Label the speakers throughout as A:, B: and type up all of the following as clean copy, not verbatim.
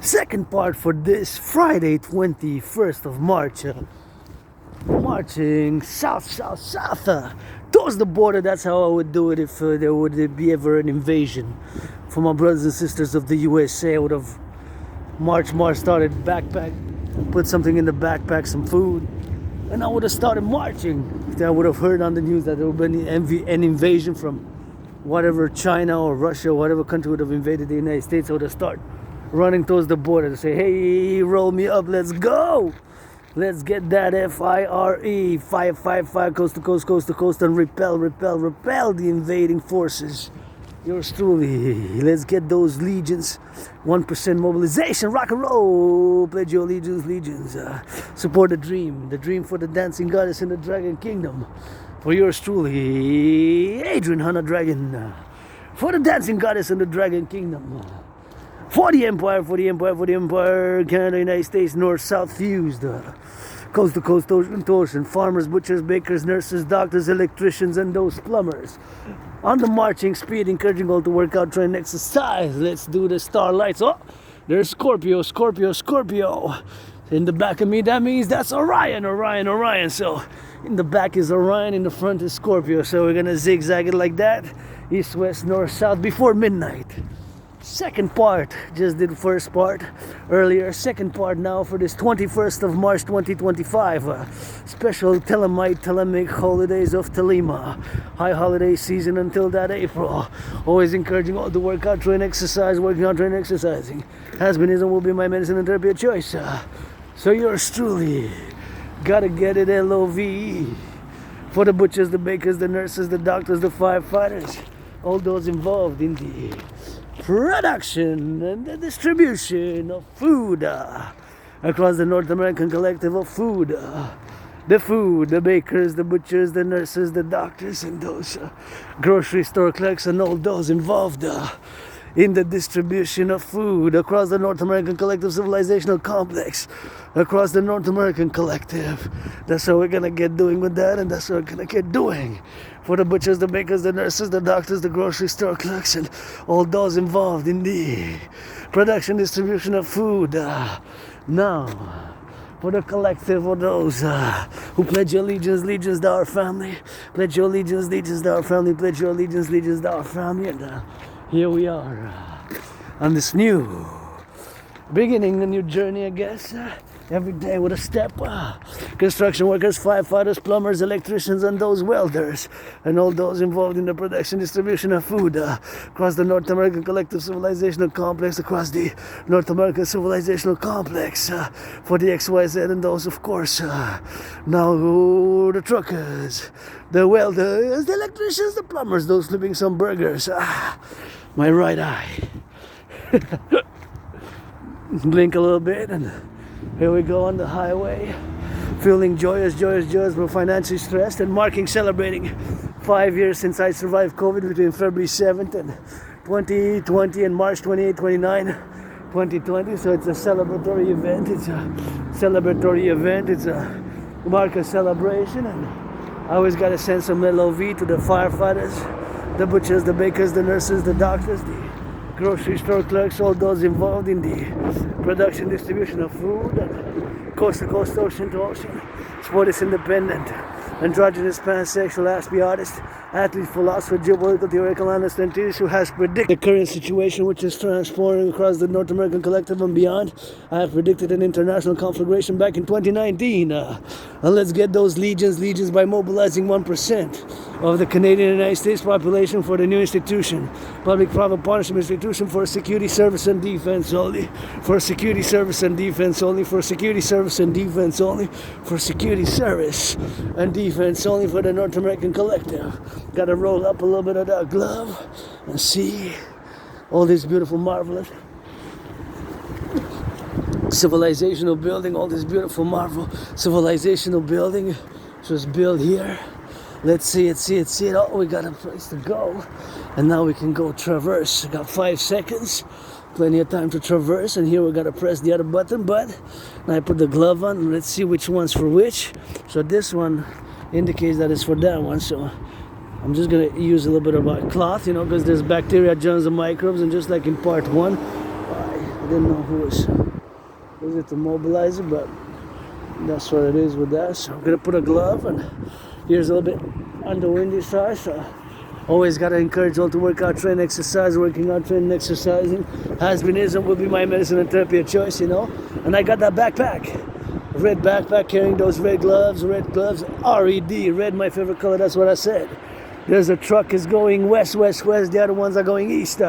A: Second part for this Friday, 21st of March. Marching south towards the border. That's how I would do it if there would be ever an invasion. For my brothers and sisters of the USA, I would have started backpack, put something in the backpack, some food, and I would have started marching. I would have heard on the news that there would be an invasion from whatever, China or Russia, whatever country would have invaded the United States. I would have started running towards the border to say, hey, roll me up, let's go. Let's get that FIRE, fire, coast to coast, and repel the invading forces. Yours truly. Let's get those legions. 1% mobilization, rock and roll. Pledge your legions. Support the dream for the dancing goddess in the dragon kingdom. For yours truly, Adrian Hanna Dragon. For the dancing goddess in the dragon kingdom. For the empire, Canada, United States, north, south fused. Coast to coast, ocean to ocean. Farmers, butchers, bakers, nurses, doctors, electricians, and those plumbers. On the marching speed, encouraging all to work out, train, exercise. Let's do the starlights. Oh, there's Scorpio. In the back of me, that means that's Orion. So in the back is Orion, in the front is Scorpio. So we're gonna zigzag it like that. East, west, north, south before midnight. Second part, just did first part earlier. Second part now for this 21st of March 2025. Special Thelemic holidays of Thelema. High holiday season until that April. Always encouraging all to work out, train, exercise, working out, train, exercising. Has been, is, and will be my medicine and therapy of choice. So yours truly, gotta get it LOVE. For the butchers, the bakers, the nurses, the doctors, the firefighters. All those involved in the production and the distribution of food across the North American collective of food. The bakers, the butchers, the nurses, the doctors, and those grocery store clerks, and all those involved in the distribution of food across the North American collective civilizational complex. Across the North American collective. That's how we're gonna get doing with that, and that's what we're gonna get doing. For the butchers, the bakers, the nurses, the doctors, the grocery store clerks, and all those involved in the production, distribution of food. Now, for the collective of those who pledge your allegiance to our family, pledge your allegiance to our family, pledge your allegiance to our family, and here we are on this new beginning, a new journey, I guess. Every day with a step. Construction workers, firefighters, plumbers, electricians, and those welders, and all those involved in the production, distribution of food across the North American collective civilizational complex, across the North American civilizational complex. For the XYZ and those, of course. Now the truckers, the welders, the electricians, the plumbers, those flipping some burgers. My right eye. Blink a little bit, and here we go on the highway, feeling joyous, but financially stressed, and celebrating 5 years since I survived COVID between February 7th and 2020 and March 28, 29, 2020. So it's a celebratory event. It's a mark of celebration, and I always got to send some LOV to the firefighters, the butchers, the bakers, the nurses, the doctors, the grocery store clerks, all those involved in the production, distribution of food, coast to coast, ocean to ocean, sportist, independent, androgynous, pansexual, aspie artist, athlete, philosopher, geopolitical, theoretical analyst, and theorist who has predicted the current situation which is transforming across the North American collective and beyond. I have predicted an international conflagration back in 2019. And let's get those legions by mobilizing 1% of the Canadian and United States population for the new institution, public-private partnership institution for security service and defense only, for security service and defense only, for security service and defense only, for security service and defense only for the North American collective. Gotta roll up a little bit of that glove and see all this beautiful, marvelous civilizational building, all this beautiful, marvel civilizational building was built here. Let's see it. Oh, we got a place to go. And now we can go traverse. Got 5 seconds. Plenty of time to traverse. And here we got to press the other button. But now I put the glove on. Let's see which one's for which. So this one indicates that it's for that one. So I'm just going to use a little bit of a cloth, because there's bacteria, germs, and microbes. And just like in part 1, I didn't know who was it, the mobilizer, but that's what it is with that. So I'm gonna put a glove, and here's a little bit on the windy side. So always gotta encourage all to work out, train, exercise. Working out, training, exercising has been, is, and will be my medicine and therapy of choice, you know. And I got that backpack, red backpack, carrying those red gloves, R-E-D, red, my favorite color. That's what I said. There's a truck is going west, west, west. The other ones are going east.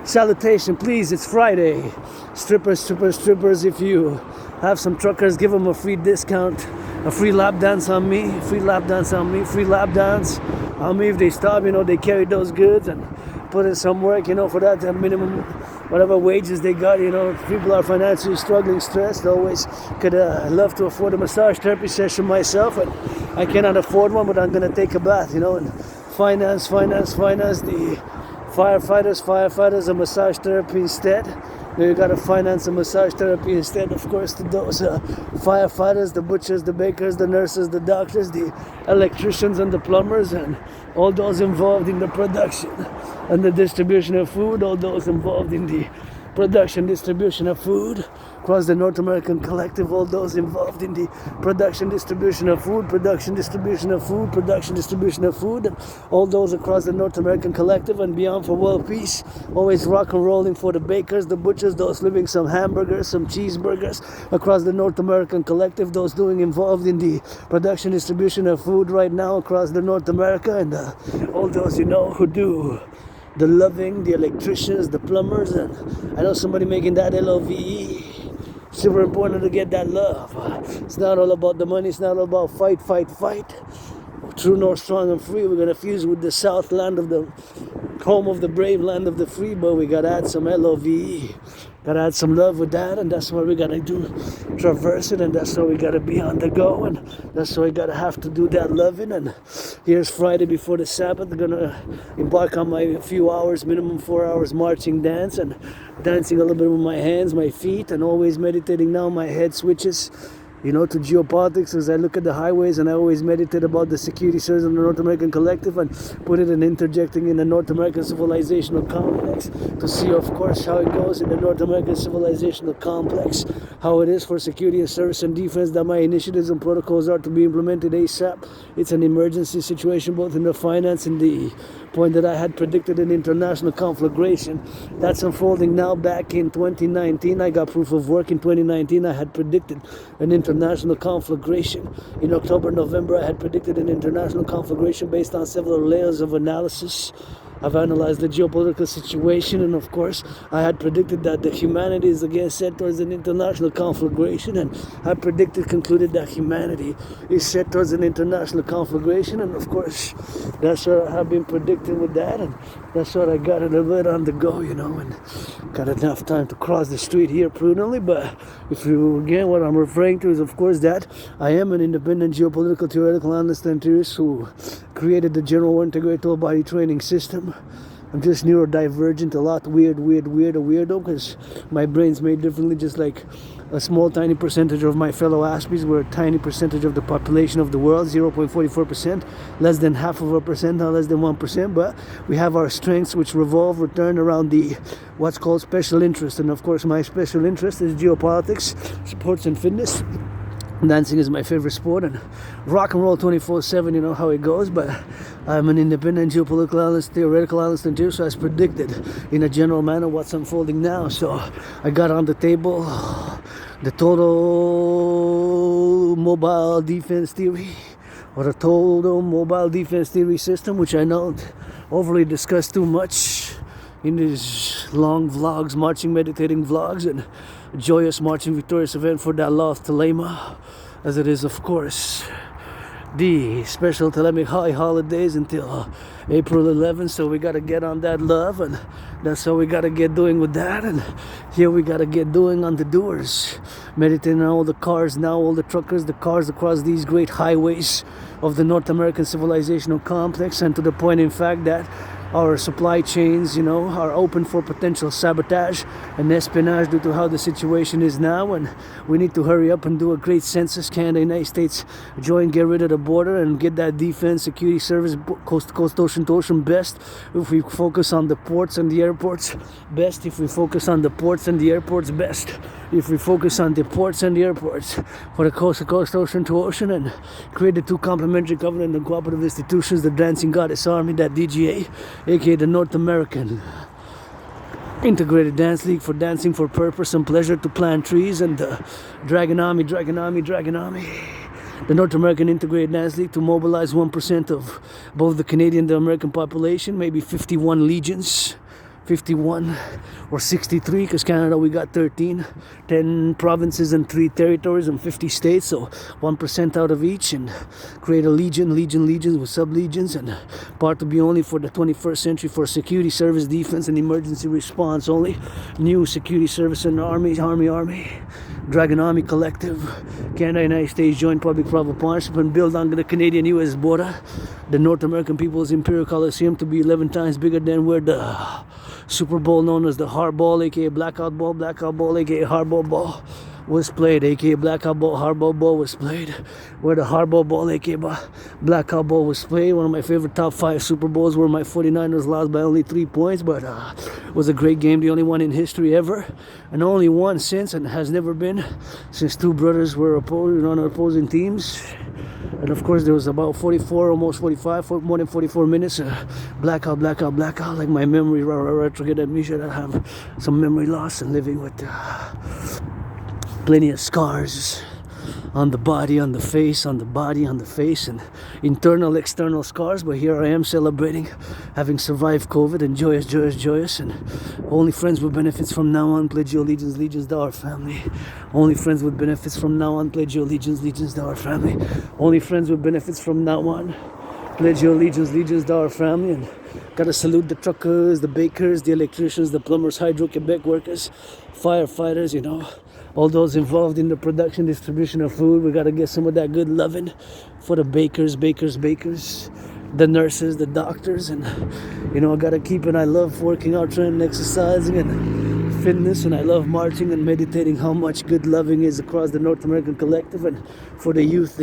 A: Salutation, please. It's Friday. Strippers, strippers, strippers. If you have some truckers, give them a free discount, a free lap dance on me, free lap dance on me, free lap dance on me. If they stop, you know, they carry those goods and put in some work, you know, for that minimum, whatever wages they got, you know. If people are financially struggling, stressed, they always could love to afford a massage therapy session myself, and I cannot afford one, but I'm gonna take a bath, you know, and finance the firefighters a massage therapy instead. You gotta finance a massage therapy instead, of course, to those firefighters, the butchers, the bakers, the nurses, the doctors, the electricians and the plumbers, and all those involved in the production and the distribution of food, all those involved in the production, distribution of food across the North American Collective, all those involved in the production, distribution of food, production, distribution of food, production, distribution of food, and all those across the North American Collective and beyond for world peace. Always rock and rolling for the bakers, the butchers, those living some hamburgers, some cheeseburgers across the North American Collective, those doing involved in the production, distribution of food right now across the North America, and all those, you know, who do the loving, the electricians, the plumbers, and I know somebody making that LOVE. Super important to get that love. It's not all about the money. It's not all about fight, fight, fight. True north, strong and free. We're gonna fuse with the South, land of the home of the brave, land of the free. But we gotta add some LOVE. Gotta add some love with that, and that's what we gotta do. Traverse it, and that's why we gotta be on the go, and that's why we gotta have to do that loving. And here's Friday before the Sabbath. I'm gonna embark on my few hours, minimum 4 hours marching dance, and dancing a little bit with my hands, my feet, and always meditating now. My head switches, you know, to geopolitics as I look at the highways, and I always meditate about the security service of the North American Collective and put it in interjecting in the North American civilizational complex to see, of course, how it goes in the North American civilizational complex, how it is for security and service and defense, that my initiatives and protocols are to be implemented ASAP. It's an emergency situation, both in the finance and the point that I had predicted an international conflagration. That's unfolding now. Back in 2019, I got proof of work. In 2019, I had predicted an international conflagration. In October, November, I had predicted an international conflagration based on several layers of analysis. I've analyzed the geopolitical situation, and of course, I had predicted that the humanity is again set towards an international conflagration, and I concluded that humanity is set towards an international conflagration, and of course, that's what I have been predicting with that, and that's what I got a little bit on the go, you know, and got enough time to cross the street here prudently. But if you, again, what I'm referring to is, of course, that I am an independent geopolitical theoretical analyst and theorist who created the General Integrate Whole Body Training System. I'm just neurodivergent, a lot weirdo, because my brain's made differently, just like a small tiny percentage of my fellow Aspies. We're a tiny percentage of the population of the world, 0.44%, less than half of a percent, not less than 1%, but we have our strengths which return around the what's called special interest. And of course, my special interest is geopolitics, sports and fitness. Dancing is my favorite sport, and rock and roll 24/7, you know how it goes. But I'm an independent geopolitical analyst, theoretical analyst, and so as predicted in a general manner what's unfolding now. So I got on the table the total mobile defense theory, or the total mobile defense theory system, which I don't overly discuss too much in these long vlogs, marching, meditating vlogs, and joyous marching victorious event for that law of Thelema, as it is, of course, the special Thelemic high holidays until April 11th. So we got to get on that love, and that's how we got to get doing with that. And here we got to get doing on the doers, meditating on all the cars now, all the truckers, the cars across these great highways of the North American civilizational complex, and to the point, in fact, that our supply chains, are open for potential sabotage and espionage due to how the situation is now, and we need to hurry up and do a great census. Canada, United States, join, get rid of the border and get that defense, security service, coast to coast, ocean to ocean. Best if we focus on the ports and the airports. Best if we focus on the ports and the airports. Best if we focus on the ports and the airports for the coast to coast, ocean to ocean, and create the two complementary covenant and cooperative institutions, the Dancing Goddess Army, that DGA, aka the North American Integrated Dance League for dancing for purpose and pleasure to plant trees, and the Dragon Army, the North American Integrated Dance League to mobilize 1% of both the Canadian and the American population, maybe 51 legions, 51 or 63, because Canada we got 13, 10 provinces and 3 territories and 50 states, so 1% out of each, and create a legions with sub-legions, and part to be only for the 21st century for security service, defense and emergency response only. New security service and army, Dragon Army Collective, Canada, United States joint public-private partnership, and build on the Canadian-US border, the North American People's Imperial Coliseum to be 11 times bigger than where the Super Bowl known as the Hardball, aka Blackout Ball, aka Hardball Ball was played, aka Blackout Ball, Hardball Ball was played, where the Hardball Ball, aka Blackout Ball was played. One of my favorite top 5 Super Bowls where my 49ers lost by only 3 points, but it was a great game, the only one in history ever, and only one since, and has never been since 2 brothers were on opposing teams. And of course there was about 44, almost 45, more than 44 minutes blackout, like my memory retrograde amnesia. I have some memory loss and living with plenty of scars on the body, on the face, and internal, external scars. But here I am celebrating having survived COVID, and joyous, and only friends with benefits from now on. Pledge your allegiance to our family. Only friends with benefits from now on. Pledge your allegiance to our family. Only friends with benefits from now on. Pledge your allegiance to our family. And gotta salute the truckers, the bakers, the electricians, the plumbers, Hydro-Quebec workers, firefighters, all those involved in the production, distribution of food. We gotta get some of that good loving for the bakers, the nurses, the doctors, and I gotta keep it. I love working out, training, exercising, and fitness, and I love marching and meditating how much good loving is across the North American Collective, and for the youth.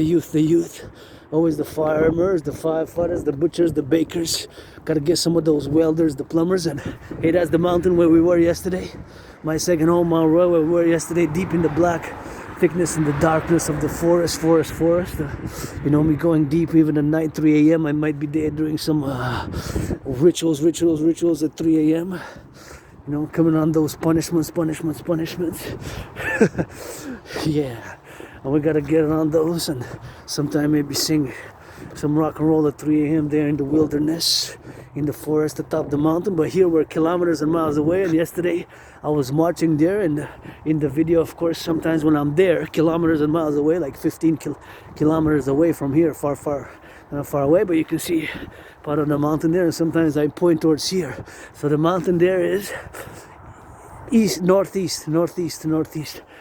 A: Always the farmers, the firefighters, the butchers, the bakers. Gotta get some of those welders, the plumbers, and hey, that's the mountain where we were yesterday. My second home, Mount Royal, where we were yesterday, deep in the black thickness and the darkness of the forest. Me going deep even at night, 3 a.m. I might be there doing some rituals at 3 a.m. Coming on those punishments. Yeah. And we gotta get on those, and sometime maybe sing some rock and roll at 3 a.m. there in the wilderness, in the forest atop the mountain. But here we're kilometers and miles away, and yesterday I was marching there, and in the video, of course, sometimes when I'm there, kilometers and miles away, like 15 kilometers away from here, far away, but you can see part of the mountain there, and sometimes I point towards here. So the mountain there is northeast,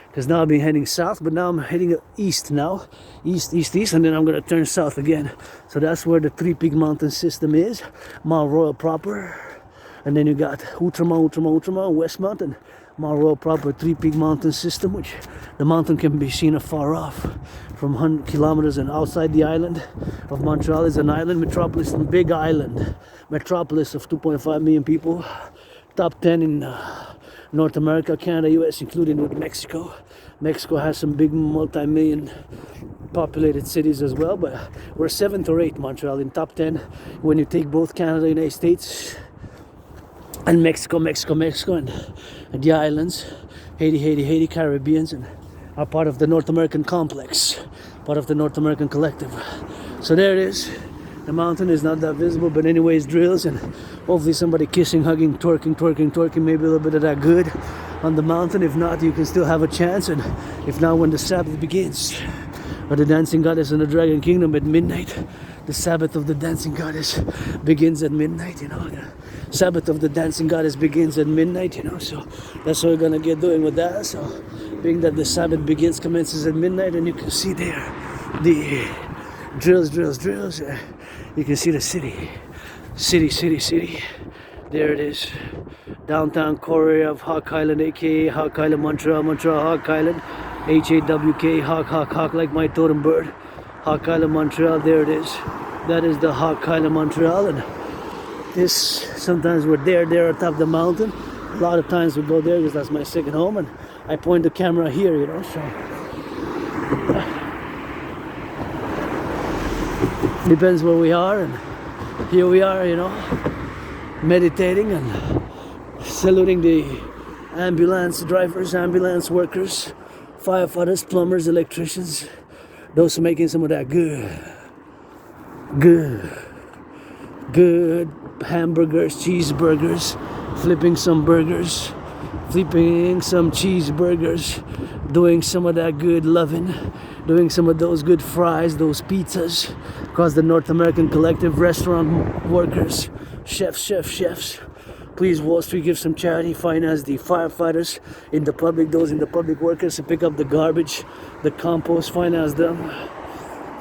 A: because now I've been heading south, but now I'm heading east now, east, and then I'm going to turn south again. So that's where the 3 Peak Mountain system is, Mount Royal proper, and then you got Outremont, West Mountain, Mount Royal proper, 3 Peak Mountain system, which the mountain can be seen afar off from 100 kilometers, and outside the island of Montreal is an island metropolis, and big island metropolis of 2.5 million people, top 10 in North America, Canada, US, including with Mexico. Mexico has some big multi-million populated cities as well, but we're 7th or 8th, Montreal, in top 10 when you take both Canada, United States, and Mexico, and the islands, Haiti, Caribbeans, and are part of the North American complex, part of the North American Collective. So there it is. The mountain is not that visible, but anyways, drills, and hopefully somebody kissing, hugging, twerking, maybe a little bit of that good on the mountain. If not, you can still have a chance, and if not, when the Sabbath begins, or the Dancing Goddess in the Dragon Kingdom at midnight, the Sabbath of the Dancing Goddess begins at midnight, the Sabbath of the Dancing Goddess begins at midnight, so that's what we're gonna get doing with that. So being that the Sabbath commences at midnight, and you can see there the drills, you can see the city City. There it is. Downtown core area of Hawk Island, aka Hawk Island, Montreal, Hawk Island. H-A-W-K, Hawk, like my totem bird. Hawk Island, Montreal, there it is. That is the Hawk Island, Montreal. And this, sometimes we're there on top of the mountain. A lot of times we go there because that's my second home. And I point the camera here, you know, so. Depends where we are. And here we are, you know, meditating and saluting the ambulance drivers, ambulance workers, firefighters, plumbers, electricians, those who are making some of that good hamburgers, cheeseburgers, flipping some burgers, flipping some cheeseburgers, doing some of that good loving, doing some of those good fries, those pizzas, because the North American Collectif restaurant workers, chefs. Please, Wall Street, give some charity, finance the firefighters in the public, those in the public workers to pick up the garbage, the compost, finance them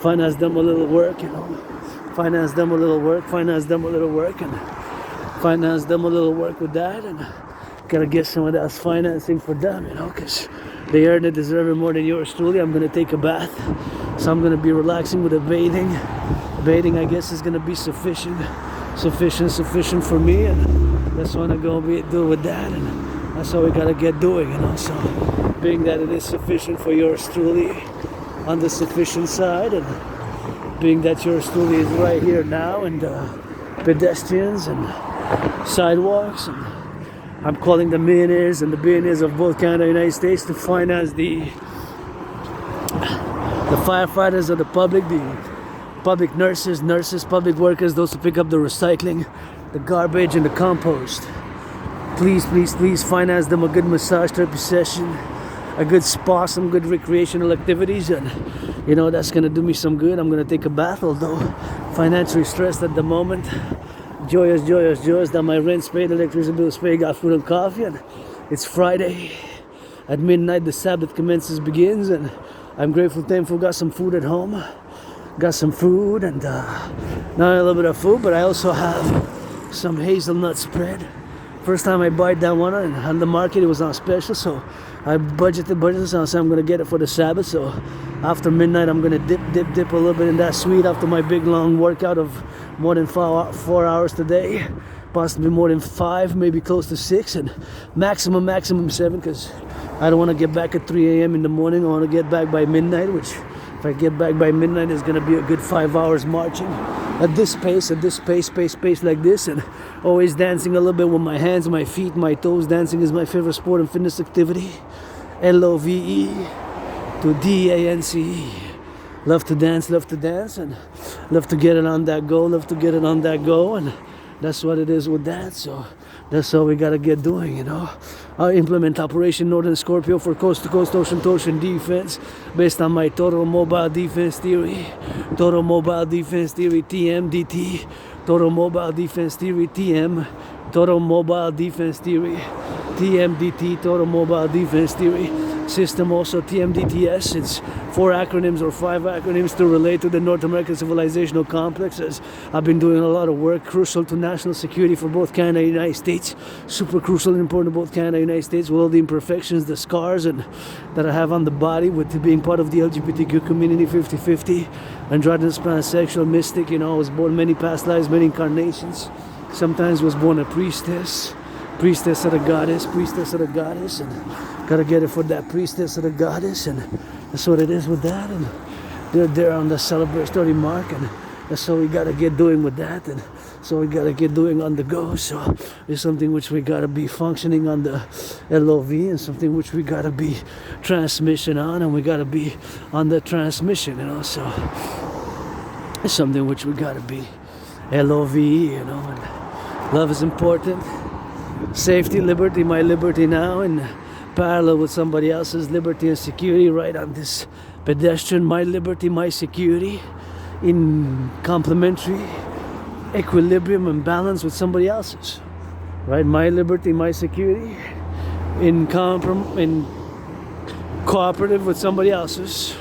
A: a little work, you know, finance them a little work, and finance them a little work with that, and gotta get some of that financing for them, you know, because they earn it, deserve it more than yours truly. I'm gonna take a bath, so I'm gonna be relaxing with a bathing. Bathing, I guess, is gonna be sufficient for me, and that's what I'm gonna do with that, and that's what we gotta get doing, you know. So, being that it is sufficient for yours truly, on the sufficient side, and being that yours truly is right here now, and pedestrians and sidewalks, and I'm calling the millionaires and the billionaires of both Canada and the United States to finance the firefighters of the public, the public nurses, public workers, those who pick up the recycling, the garbage and the compost. Please finance them a good massage therapy session, a good spa, some good recreational activities, and you know, that's gonna do me some good. I'm gonna take a bath, although financially stressed at the moment. Joyous that my rent's paid, electricity bill's paid, got food and coffee, and it's Friday. At midnight the Sabbath begins, and I'm grateful, thankful, got some food at home. Got some food, and not a little bit of food, but I also have some hazelnut spread. First time I bought that one, and on the market it was on special, so I budgeted, so I said I'm gonna get it for the Sabbath. So after midnight I'm gonna dip a little bit in that sweet after my big long workout of more than 4 hours today, possibly more than 5, maybe close to 6, and maximum 7, because I don't want to get back at 3 a.m. in the morning. I want to get back by midnight, which if I get back by midnight, it's going to be a good 5 hours marching at this pace like this, and always dancing a little bit with my hands, my feet, my toes. Dancing is my favorite sport and fitness activity. LOVE to DANCE. Love to dance, and love to get it on that go, and that's what it is with that. So that's all we gotta get doing, you know. I implement Operation Northern Scorpio for coast to coast, ocean to ocean defense based on my total mobile defense theory, TMDT, total mobile defense theory, TM, total mobile defense theory, TMDT, total mobile defense theory. System also TMDTS. It's 4 acronyms or 5 acronyms to relate to the North American civilizational complexes. I've been doing a lot of work crucial to national security for both Canada and the United States. Super crucial and important to both Canada and the United States, with all the imperfections, the scars and that I have on the body, with being part of the LGBTQ community, 50-50, androgynous, pansexual, mystic. You know, I was born many past lives, many incarnations. Sometimes was born a priestess of the goddess, and gotta get it for that priestess of the goddess, and that's what it is with that. And they're there on the celebratory mark, and that's all we gotta get doing with that, and so we gotta get doing on the go. So it's something which we gotta be functioning on the LOV, and something which we gotta be transmission on, and we gotta be on the transmission, you know. So it's something which we gotta be LOV, you know. And love is important. Safety, liberty, my liberty now, in parallel with somebody else's liberty and security, right on this pedestrian, my liberty, my security, in complementary equilibrium and balance with somebody else's, right? My liberty, my security, in cooperative with somebody else's,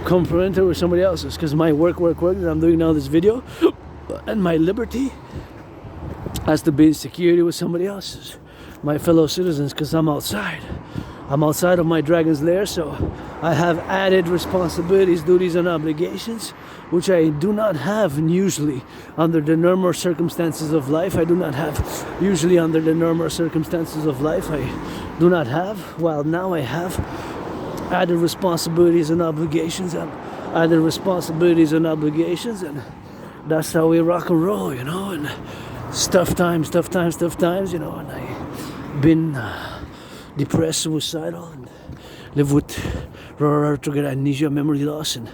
A: complementary with somebody else's, because my work that I'm doing now, this video, and my liberty has to be in security with somebody else's, my fellow citizens, because I'm outside. I'm outside of my dragon's lair, so I have added responsibilities, duties, and obligations, which I do not have usually under the normal circumstances of life. I do not have usually under the normal circumstances of life. I do not have. Well, now I have added responsibilities and obligations. Added responsibilities and obligations, and that's how we rock and roll, you know. And tough times, you know. And I've been depressed, suicidal, and live with triggered amnesia, memory loss, and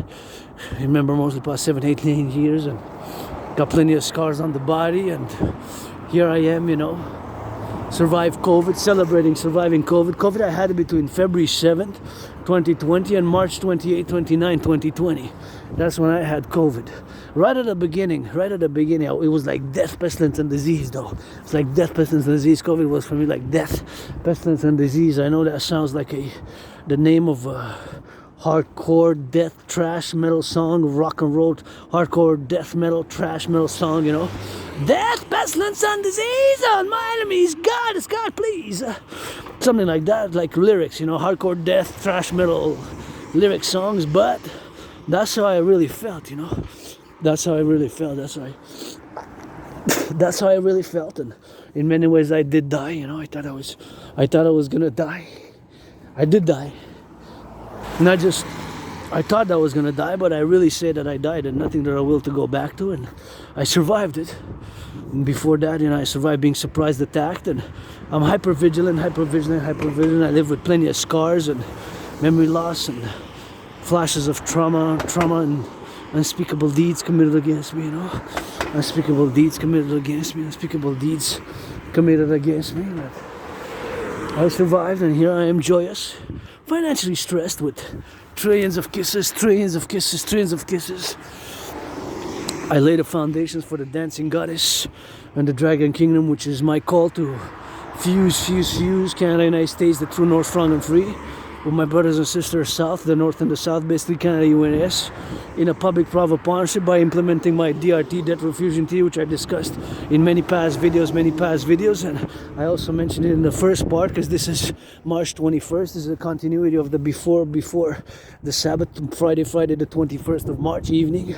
A: I remember mostly past 7, 8, 9 years, and got plenty of scars on the body, and here I am, you know, survived COVID, celebrating surviving COVID. COVID I had it between February 7th, 2020 and March 28, 29, 2020. That's when I had COVID. Right at the beginning, it was like death, pestilence, and disease, though. It's like death, pestilence, and disease. COVID was for me like death, pestilence, and disease. I know that sounds like the name of a hardcore death trash metal song, rock and roll, hardcore death metal trash metal song, you know. Death, pestilence, and disease on my enemies. God, please. Something like that, like lyrics, you know, hardcore death, trash metal lyric songs, but that's how I really felt, you know. That's how I really felt. That's how I really felt, and in many ways I did die. You know, I thought I was gonna die. I did die. Not just I thought I was gonna die, but I really say that I died, and nothing that I will to go back to, and I survived it. And before that, you know, I survived being surprise attacked, and I'm hyper vigilant. I live with plenty of scars and memory loss and flashes of trauma and unspeakable deeds committed against me, you know. Unspeakable deeds committed against me. But I survived, and here I am joyous, financially stressed with trillions of kisses. I laid the foundations for the dancing goddess and the dragon kingdom, which is my call to fuse Canada, United States, the true north, strong and free, with my brothers and sisters south, the north and the south, basically Canada, UNS, in a public-private partnership by implementing my DRT, debt refusion theory, which I discussed in many past videos, and I also mentioned it in the first part, because this is March 21st. This is a continuity of the before the Sabbath, Friday the 21st of March evening,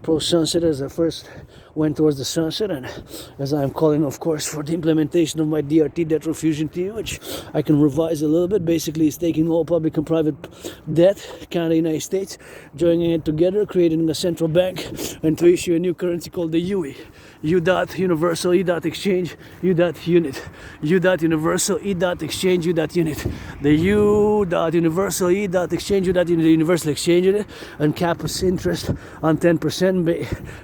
A: pro-sunset, as I first went towards the sunset, and as I'm calling, of course, for the implementation of my DRT, debt refusion theory, which I can revise a little bit. Basically, it's taking all public and private debt, Canada, United States, joining it together, creating a central bank, and to issue a new currency called the UE. U dot universal, E dot exchange, U dot unit. U dot universal, E dot exchange, U dot unit. The U dot universal, E dot exchange, U dot unit, the universal exchange unit, and cap us interest on 10%,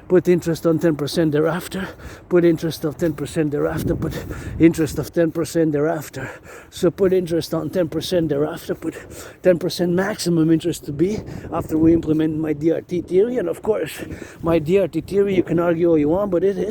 A: put interest on 10% thereafter, put interest of 10% thereafter, put interest of 10% thereafter. So put interest on 10% thereafter, put 10% maximum interest to be after we implement my DRT theory. And of course, my DRT theory, you can argue all you want, but it is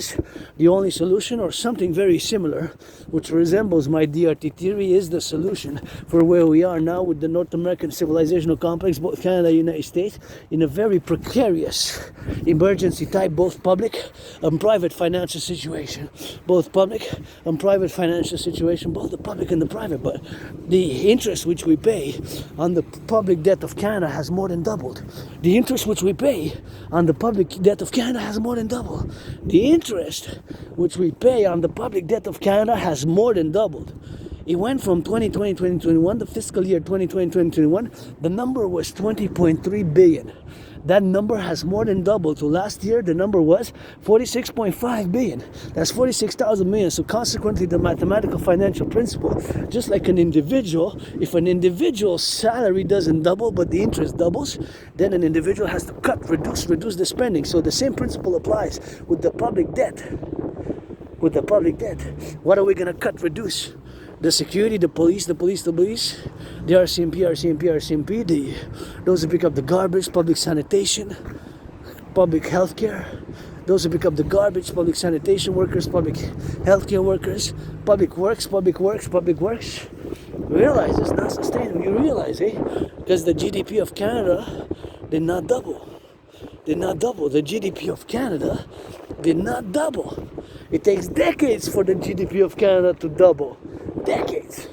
A: the only solution, or something very similar which resembles my DRT theory is the solution for where we are now with the North American civilizational complex, both Canada and United States, in a very precarious emergency type, both public and private financial situation. Both public and private financial situation, both the public and the private, but the interest which we pay on the public debt of Canada has more than doubled. The interest which we pay on the public debt of Canada has more than doubled. The interest which we pay on the public debt of Canada has more than doubled. It went from 2020, 2021, the fiscal year 2020, 2021, the number was 20.3 billion. That number has more than doubled. So last year, the number was 46.5 billion. That's 46,000 million. So consequently, the mathematical financial principle, just like an individual, if an individual's salary doesn't double, but the interest doubles, then an individual has to reduce the spending. So the same principle applies with the public debt. What are we going to cut, reduce? The security, the police, the RCMP, those who pick up the garbage, public sanitation, public healthcare, those who pick up the garbage, public sanitation workers, public healthcare workers, public works. Realize it's not sustainable. You realize, because the GDP of Canada did not double. The GDP of Canada did not double. It takes decades for the GDP of Canada to double. Decades.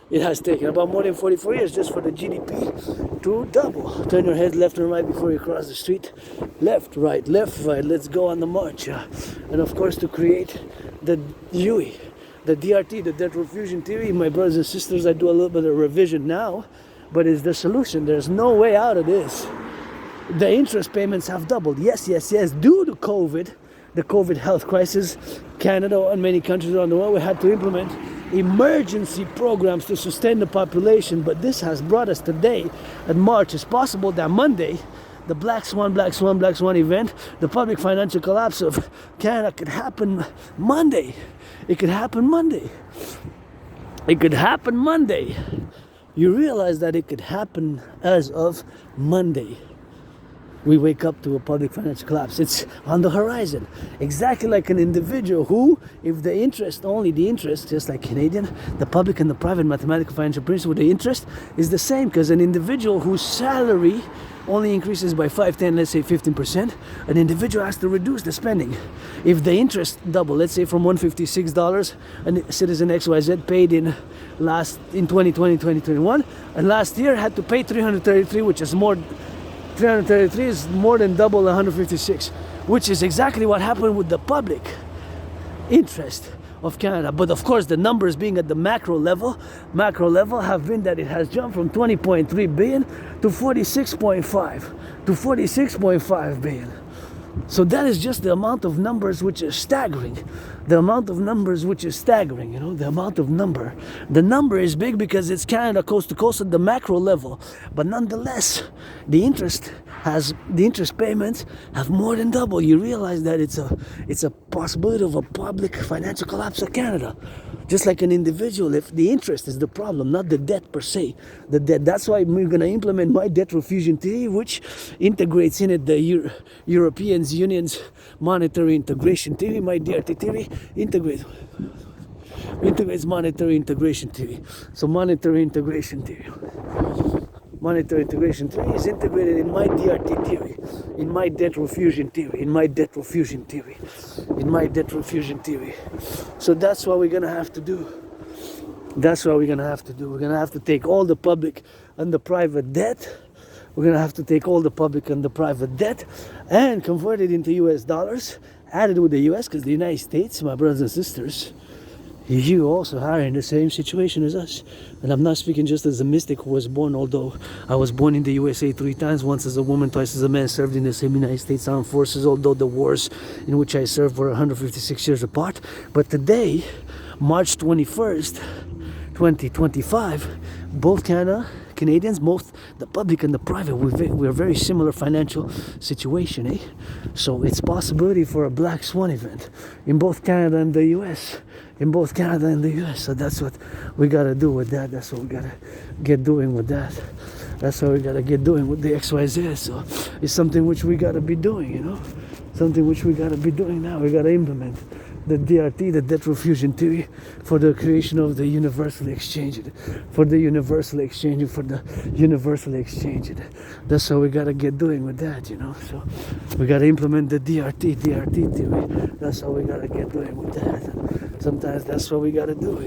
A: It has taken about more than 44 years just for the GDP to double. Turn your head left and right before you cross the street. Left, right, let's go on the march. And of course to create the DUI, the DRT, the debt refusion theory. My brothers and sisters, I do a little bit of revision now, but it's the solution. There's no way out of this. The interest payments have doubled. Yes. Due to COVID, the COVID health crisis, Canada and many countries around the world, we had to implement emergency programs to sustain the population. But this has brought us today at March. It's possible that Monday, the Black Swan event, the public financial collapse of Canada could happen Monday. It could happen Monday. It could happen Monday. You realize that it could happen as of Monday. We wake up to a public financial collapse. It's on the horizon. Exactly like an individual who, if the interest, only the interest, just like Canadian, the public and the private mathematical financial principle, the interest is the same, because an individual whose salary only increases by 5, 10, let's say 15%, an individual has to reduce the spending. If the interest double, let's say from $156, a citizen XYZ paid in 2020, 2021, and last year had to pay $333, which is more. 333 is more than double 156, which is exactly what happened with the public interest of Canada. But of course, the numbers being at the macro level have been that it has jumped from 20.3 billion to 46.5 billion. So that is just the amount of numbers which is staggering. The amount of numbers which is staggering, the amount of number. The number is big because it's Canada coast to coast at the macro level. But nonetheless, the interest payments have more than doubled. You realize that it's a possibility of a public financial collapse of Canada. Just like an individual, if the interest is the problem, not the debt per se. The debt. That's why we're going to implement my debt refusion theory, which integrates in it the European Union's monetary integration theory. My DRT theory integrates monetary integration theory. So monetary integration theory is integrated in my DRT theory, in my debt refusion theory, So that's what we're going to have to do. We're going to have to take all the public and the private debt. We're going to have to take all the public and the private debt and convert it into US dollars, add it with the US, because the United States, my brothers and sisters, you also are in the same situation as us. And I'm not speaking just as a mystic who was born, although I was born in the USA 3 times, once as a woman, twice as a man, served in the same United States Armed Forces, although the wars in which I served were 156 years apart. But today, March 21st, 2025, both Canadians, both the public and the private, we're very similar financial situation, eh? So it's possibility for a Black Swan event in both Canada and the US. So that's what we gotta do with that. That's what we gotta get doing with that. That's what we gotta get doing with the XYZ. So it's something which we gotta be doing, Something which we gotta be doing now. We gotta implement the DRT, the debt refusion theory, for the creation of the universal exchange. That's what we gotta get doing with that, So we gotta implement the DRT theory. That's how we gotta get doing with that. Sometimes that's what we gotta do,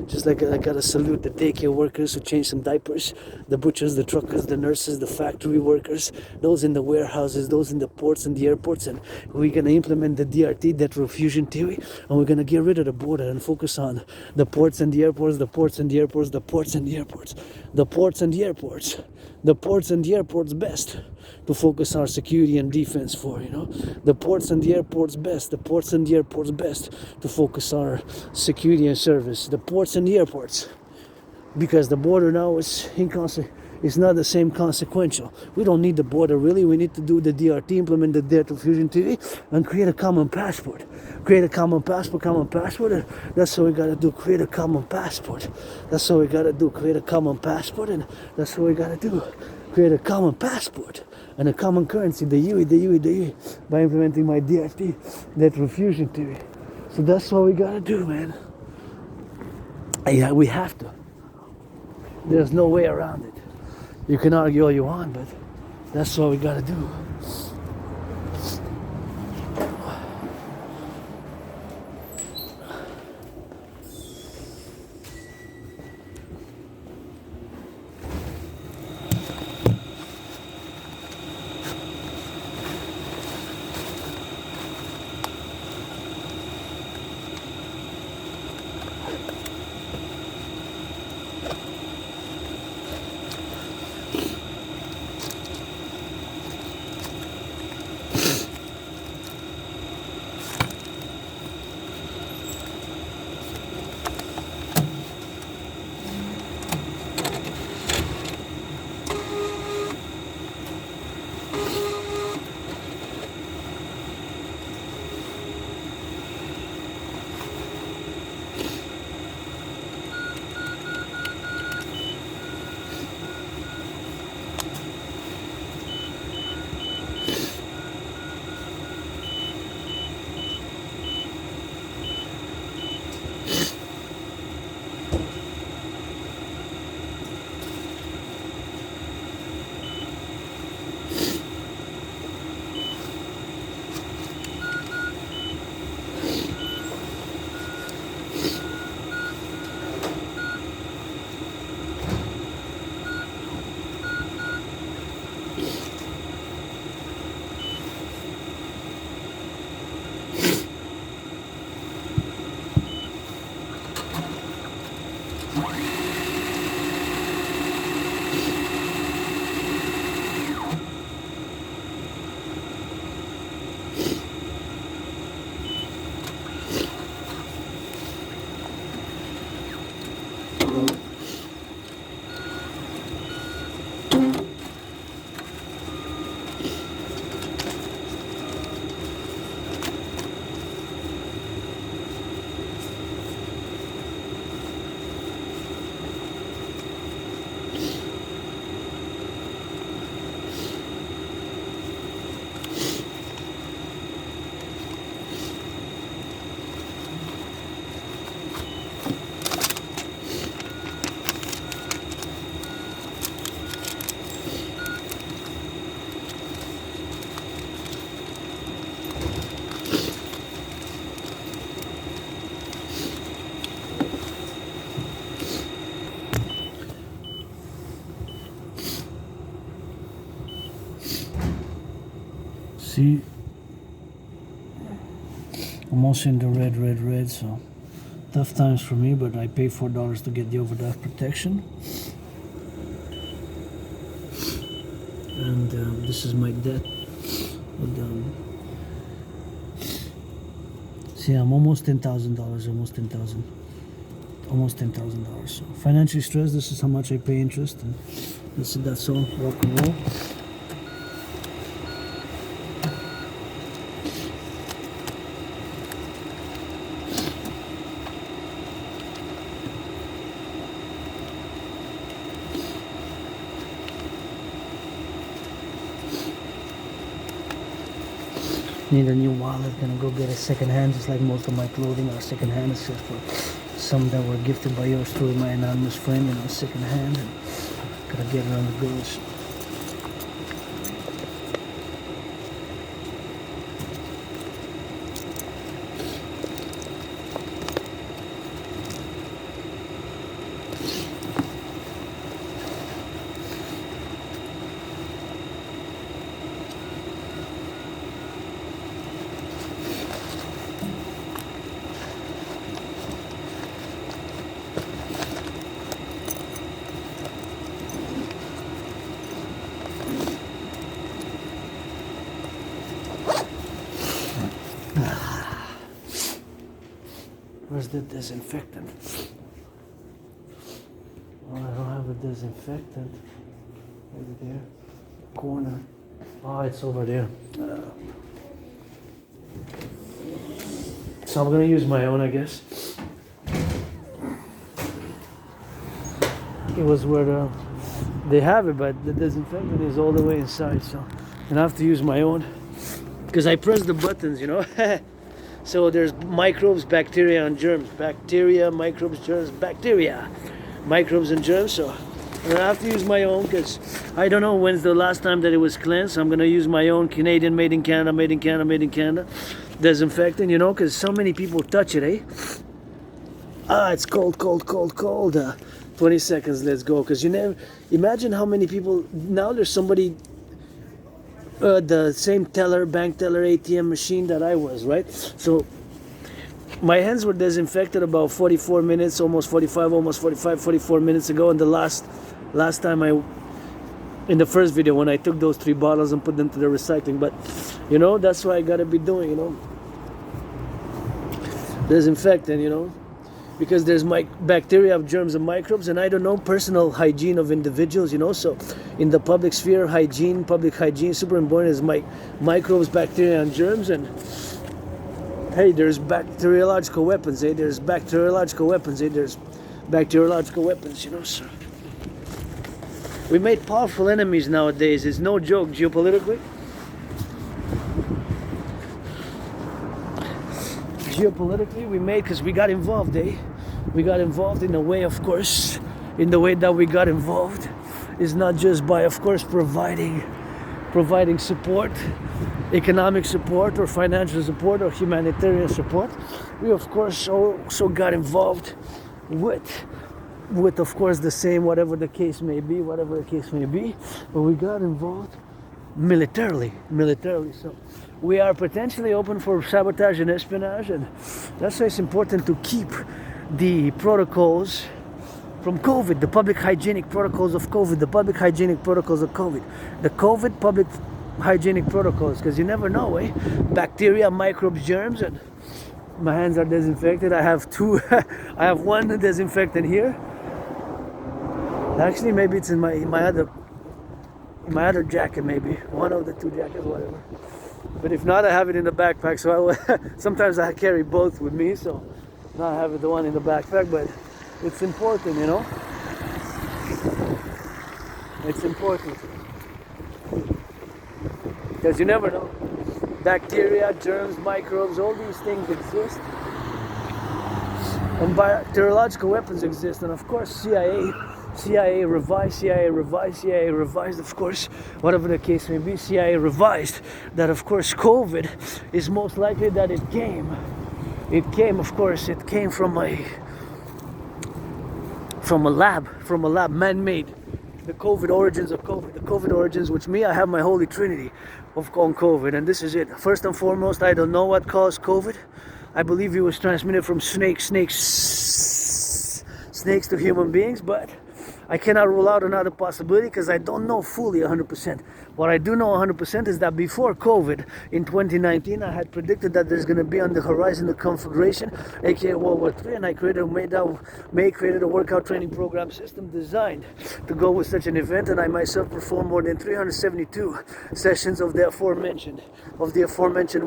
A: Just like I gotta salute the daycare workers who change some diapers, the butchers, the truckers, the nurses, the factory workers, those in the warehouses, those in the ports and the airports, and we're gonna implement the DRT, debt refusion theory, and we're gonna get rid of the border and focus on the ports and the airports, best to focus our security and defense for, The ports and the airports best to focus our security and service. The ports and the airports, because the border now is it's not the same consequential. We don't need the border really. We need to do the DRT, implement the debt refusion theory, and create a common passport. And that's what we gotta do. Create a common passport, and that's what we gotta do. Create a common passport and a common currency, the UE, by implementing my DRT, debt refusion theory. So that's what we gotta do, man. Yeah, we have to. There's no way around it. You can argue all you want, but that's what we gotta do. See, almost in the red, so tough times for me, but I pay $4 to get the overdraft protection. And this is my debt. See, I'm almost $10,000, almost $10,000. So financially stressed, this is how much I pay interest, and that's all, rock and roll. Need a new wallet, gonna go get a second hand, just like most of my clothing are second hand, except for some that were gifted by yours truly, my anonymous friend, second hand, and gotta get around the girls. Where's the disinfectant? Oh, I don't have a disinfectant. Over there. Corner. Oh, it's over there. So I'm gonna use my own, I guess. It was where they have it, but the disinfectant is all the way inside, so I'm gonna have to use my own. Because I press the buttons, So there's microbes, bacteria, and germs. Bacteria, microbes, germs, bacteria. Microbes and germs, so I'm gonna have to use my own because I don't know when's the last time that it was cleansed. So I'm gonna use my own Canadian, made in Canada, disinfectant, because so many people touch it, eh? It's cold. 20 seconds, let's go. Because imagine how many people, now there's somebody, the same teller, bank teller, ATM machine that I was, right? So my hands were disinfected about 44 minutes, almost 44 minutes ago. And the last time in the first video, when I took those 3 bottles and put them to the recycling. But, that's what I gotta be doing, Disinfectant, because there's bacteria, germs, and microbes, and I don't know personal hygiene of individuals, So in the public sphere, public hygiene, super important is microbes, bacteria, and germs. And hey, there's bacteriological weapons, eh? There's bacteriological weapons, So we made powerful enemies nowadays. It's no joke, geopolitically. We made, because we got involved, eh? We got involved in a way, of course, in the way that we got involved is not just by, of course, providing support, economic support or financial support or humanitarian support. We, of course, also got involved with of course, the same, whatever the case may be, but we got involved militarily. So we are potentially open for sabotage and espionage, and that's why it's important to keep the protocols from COVID, the public hygienic protocols of COVID, the public hygienic protocols of COVID, the COVID public hygienic protocols, because you never know, eh? Bacteria, microbes, germs, and my hands are disinfected. I have two, I have one disinfectant here. Actually, maybe it's in my other jacket, maybe one of the two jackets, whatever. But if not, I have it in the backpack. So sometimes I carry both with me. So now I have the one in the backpack, but it's important, you know. It's important because you never know. Bacteria, germs, microbes, all these things exist, and bacteriological weapons exist, and of course CIA revised, of course, whatever the case may be, CIA revised that, of course, COVID is most likely that it came, of course, it came from a lab, man-made. The COVID origins of COVID, the COVID origins, which me, I have my holy trinity on COVID, and this is it. First and foremost, I don't know what caused COVID. I believe it was transmitted from snakes to human beings, but I cannot rule out another possibility because I don't know fully 100%. What I do know 100% is that before COVID in 2019, I had predicted that there's going to be on the horizon the conflagration, aka World War III, and I created a workout training program system designed to go with such an event, and I myself performed more than 372 sessions of the aforementioned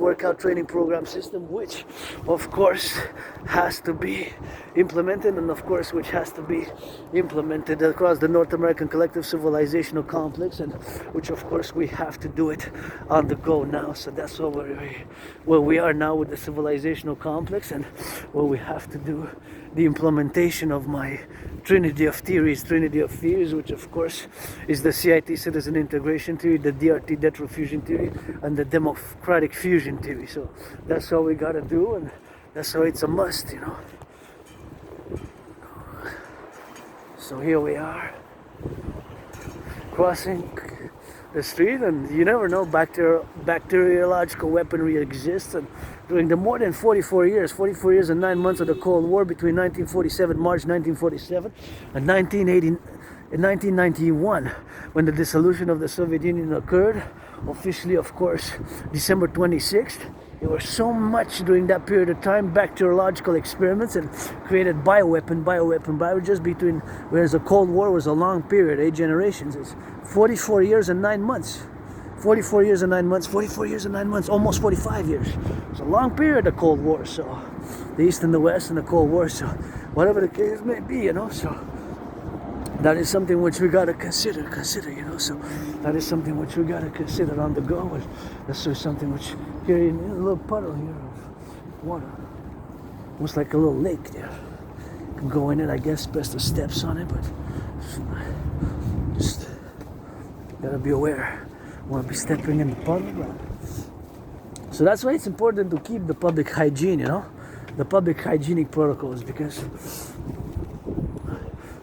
A: workout training program system, which of course has to be implemented, and of course which has to be implemented across the North American Collective Civilizational Complex, and which of course we have to do it on the go now. So that's where we are now with the Civilizational Complex, and where we have to do the implementation of my trinity of theories, which of course is the CIT citizen integration theory, the DRT debt fusion theory, and the democratic fusion theory. So that's all we gotta do, and that's why it's a must, you know. So here we are, crossing the street, and you never know, bacteriological weaponry exists. And during the more than 44 years and 9 months of the Cold War, between March 1947 and 1991, when the dissolution of the Soviet Union occurred, officially, of course, December 26th, there was so much during that period of time, bacteriological experiments, and created bioweapon, just between, whereas the Cold War was a long period, 8 generations. It's 44 years and 9 months. 44 years and 9 months, almost 45 years. It's a long period, the Cold War. So the East and the West and the Cold War. So whatever the case may be, you know, so that is something which we gotta consider, you know. So that is something which we gotta consider on the go. And this is something which here in a little puddle here of water, almost like a little lake there. You can go in it, I guess, best the steps on it, but just gotta be aware. Want to be stepping in the puddle. So that's why it's important to keep the public hygiene, you know, the public hygienic protocols, because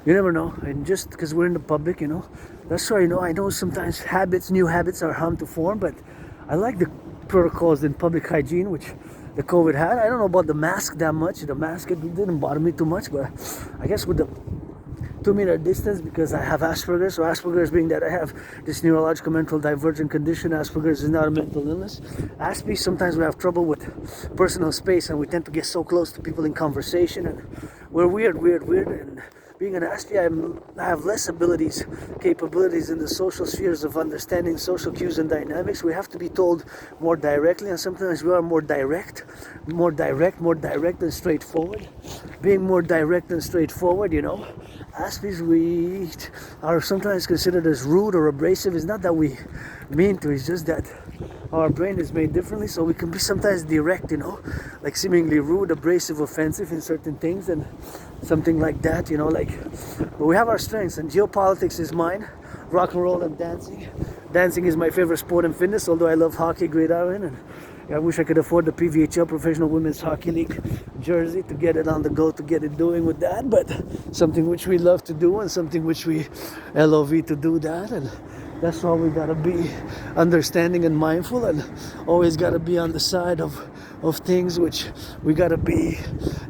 A: you never know, and just because we're in the public, you know, that's why, you know, I know sometimes new habits are hard to form, but I like the protocols in public hygiene, which the COVID had. I don't know about the mask that much. The mask, it didn't bother me too much, but I guess with the 2-meter distance, because I have Asperger's. So Asperger's being that I have this neurological mental divergent condition. Asperger's is not a mental illness. Aspie, sometimes we have trouble with personal space, and we tend to get so close to people in conversation, and we're weird. And being an Aspie, I have less capabilities in the social spheres of understanding social cues and dynamics. We have to be told more directly, and sometimes we are more direct and straightforward. Being more direct and straightforward, you know, Aspies, we are sometimes considered as rude or abrasive. It's not that we mean to, it's just that our brain is made differently, so we can be sometimes direct, you know, like seemingly rude, abrasive, offensive in certain things, and something like that, you know, like, but we have our strengths, and geopolitics is mine, rock and roll and dancing. Dancing is my favorite sport and fitness, although I love hockey, great iron, and I wish I could afford the PVHL Professional Women's Hockey League jersey to get it on the go, to get it doing with that, but something which we love to do, and something which we love to do that, and that's why we gotta be understanding and mindful, and always gotta be on the side of of things which we gotta be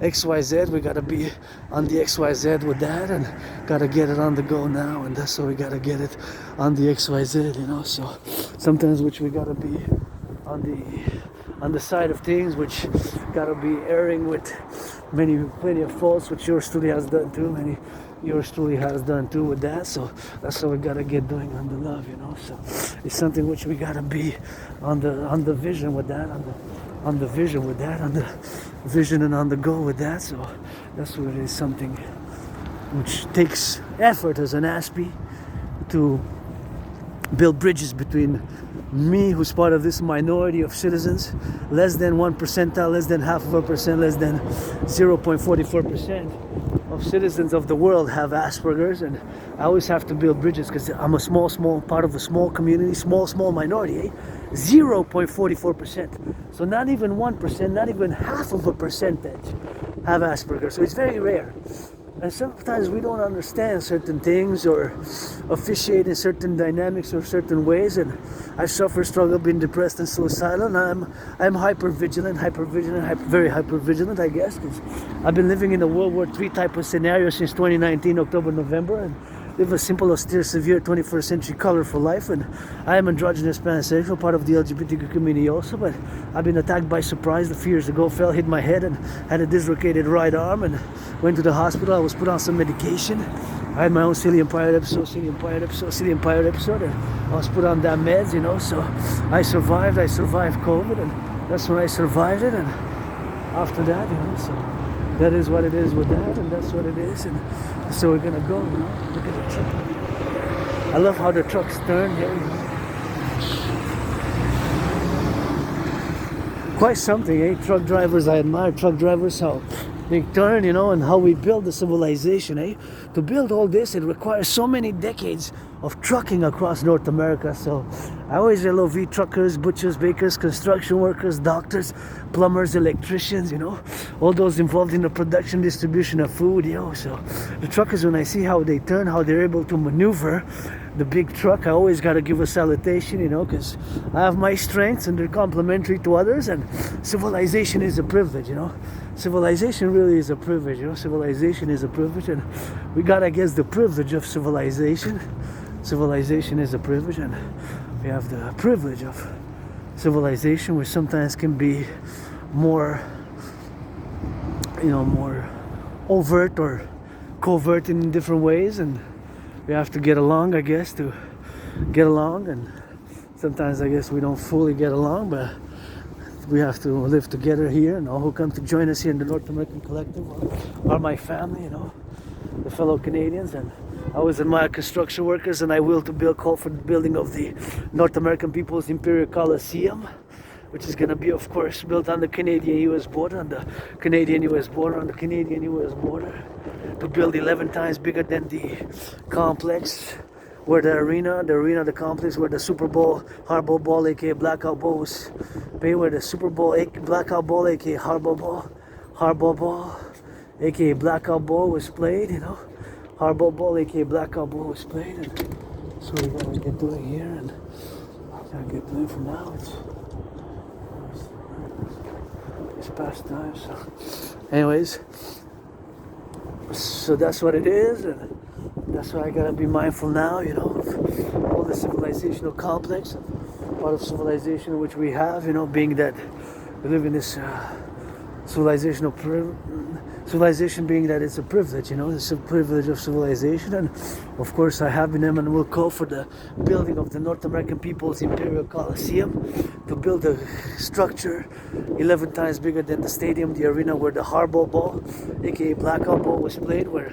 A: XYZ, we gotta be on the XYZ with that, and gotta get it on the go now, and that's why we gotta get it on the XYZ, you know. So sometimes which we gotta be on the side of things, which gotta be erring with plenty of faults, which yours truly has done too, yours truly has done too with that. So that's what we gotta get doing on the love, you know. So it's something which we gotta be on the vision with that, on the vision with that, on the vision and on the go with that. So that's what it is, something which takes effort as an ASPI to build bridges between me, who's part of this minority of citizens, less than 1%, less than half of a percent, less than 0.44% of citizens of the world have Asperger's, and I always have to build bridges because I'm a small part of a small community, small minority, 0.44%. So not even 1%, not even half of a percentage have Asperger's. So it's very rare. And sometimes we don't understand certain things or officiate in certain dynamics or certain ways. And I suffer, struggle, being depressed and suicidal. And I'm very hyper-vigilant, I guess, because I've been living in a World War III type of scenario since 2019, October, November, and live a simple, austere, severe 21st century colorful life. And I am androgynous pansexual, part of the LGBTQ community also, but I've been attacked by surprise a few years ago, hit my head and had a dislocated right arm and went to the hospital. I was put on some medication. I had my own cilium pyre episode, and I was put on that meds, you know. So I survived COVID, and that's when I survived it. And after that, you know, so that is what it is with that, and that's what it is. And so we're gonna go, you know. Look at the truck. I love how the trucks turn here, you know. Quite something, eh? Truck drivers, I admire truck drivers, how they turn, you know, and how we build the civilization, eh? To build all this, it requires so many decades of trucking across North America. So I always love truckers, butchers, bakers, construction workers, doctors, plumbers, electricians, you know, all those involved in the production, distribution of food, yo. So the truckers, when I see how they turn, how they're able to maneuver the big truck, I always got to give a salutation, you know, because I have my strengths and they're complementary to others, and civilization is a privilege, you know. Civilization really is a privilege, you know. Civilization is a privilege, and we got, I guess, the privilege of civilization. Civilization is a privilege, and we have the privilege of civilization, which sometimes can be more, you know, more overt or covert in different ways, and we have to get along, I guess, to get along. And sometimes I guess we don't fully get along, but we have to live together here, and all who come to join us here in the North American Collective are my family, you know, the fellow Canadians. And I always admire construction workers, and I will to call for the building of the North American People's Imperial Coliseum, which is going to be, of course, built on the Canadian-US border, on the Canadian-US border, to build 11 times bigger than the complex where the complex where the Super Bowl Hardball Ball, aka Blackout Ball, was played, where the Super Bowl Blackout Ball, aka Hardball Ball, aka Blackout Ball was played, you know. Hardball Ball, aka Blackout Ball was played, and so we're gonna get doing here, and gotta get doing for now. It's past time, so anyways, so that's what it is, and that's why I gotta be mindful now, you know, of all the civilizational complex, part of civilization which we have, you know, being that we live in this civilization, being that it's a privilege, you know, it's a privilege of civilization. And of course I have been and will call for the building of the North American People's Imperial Coliseum, to build a structure 11 times bigger than the stadium, the arena where the Hardball Ball, aka Blackout Ball, was played, where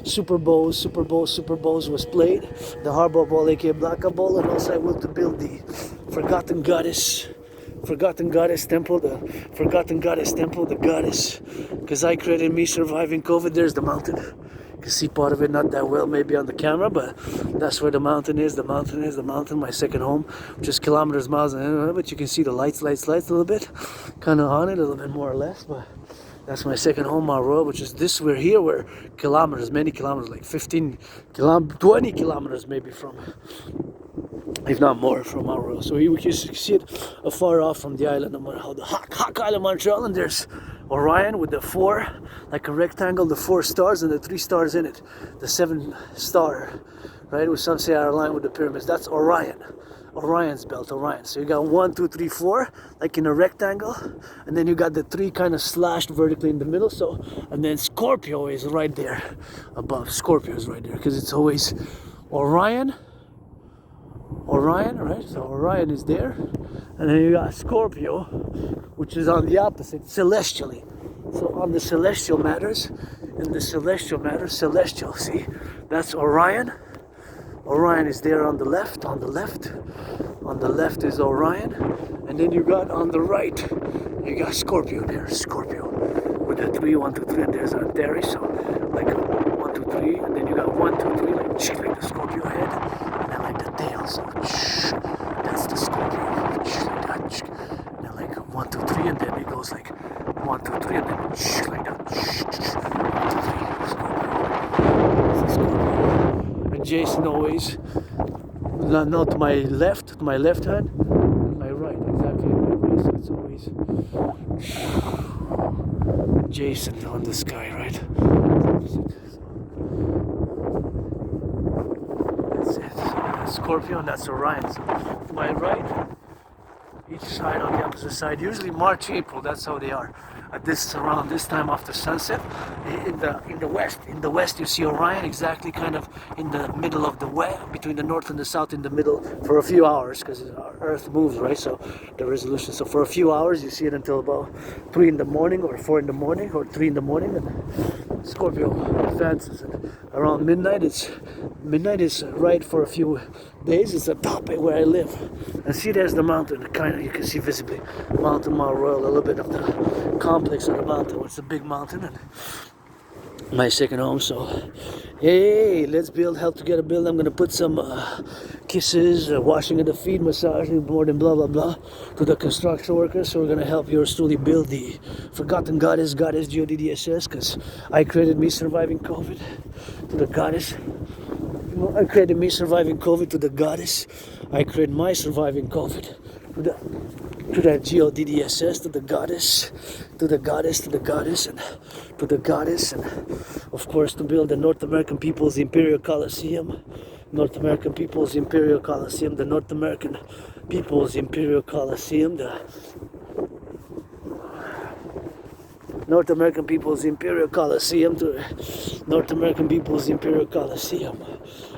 A: Super Bowls was played, the Hardball Ball, aka Blackout Ball. And also I will to build the Forgotten Goddess temple, the goddess, because I created me surviving COVID. There's the mountain. You can see part of it, not that well maybe on the camera, but that's where the mountain is. The mountain, my second home, which is kilometers, miles, but you can see the lights a little bit, kind of on it, a little bit more or less, but that's my second home, Mount Royal, which is this, we're here, we're many kilometers, like 20 kilometers maybe from if not more, from our royal. So we can see it afar off from the island of Montreal, the Hawk Island, Montreal, and there's Orion with the 4, like a rectangle, the 4 stars and the 3 stars in it, the 7 star, right? Which some say are aligned with the pyramids. That's Orion. Orion's belt, Orion. So you got 1, 2, 3, 4, like in a rectangle, and then you got the 3 kind of slashed vertically in the middle. So, and then Scorpio is right there above. Scorpio is right there because it's always Orion, right? So Orion is there, and then you got Scorpio, which is on the opposite, celestially. So on the celestial matters, in the celestial matters, celestial. See, that's Orion. Orion is there on the left, on the left is Orion, and then you got on the right, you got Scorpio there, Scorpio, with the 3, 1, 2, 3, and there's Integree, so like 1, 2, 3, and then you got 1, 2, 3, like the Scorpio head, and then like the tail, so that's the Scorpio, like that, and then like 1, 2, 3, and then it goes like 1, 2, 3, and then like that, 1, 2, 3, Scorpio, that's the Scorpio. Jason always, not to my left hand, my right, exactly my right, so it's always Jason on the sky, right? That's it. So that's Scorpio and that's Orion. So to my right, each side on the opposite side, usually March, April, that's how they are. Around this time after sunset, in the west you see Orion exactly kind of in the middle of the west, between the north and the south, in the middle for a few hours, because our Earth moves, right? So the resolution. So for a few hours you see it until about 3 in the morning, or 4 in the morning, or 3 in the morning, and Scorpio advances. And around midnight is right for a few days. It's the top where I live, and see there's the mountain. Kind of you can see visibly Mountain Mount Royal, a little bit of the complex of the mountain. It's a big mountain, and my second home. So hey, let's help together build. I'm gonna put some kisses, washing of the feet, massaging, board, and blah blah blah to the construction workers. So we're gonna help yours truly build the forgotten goddess GODDSS, because I created me surviving COVID to the goddess. I created me surviving COVID to the goddess. I created my surviving COVID to that GODDSS, to the goddess, to the goddess, to the goddess, and to the goddess, and of course to build the North American People's Imperial Coliseum, North American People's Imperial Coliseum, the North American People's Imperial Coliseum, the North American People's Imperial Coliseum, to North American People's Imperial Coliseum,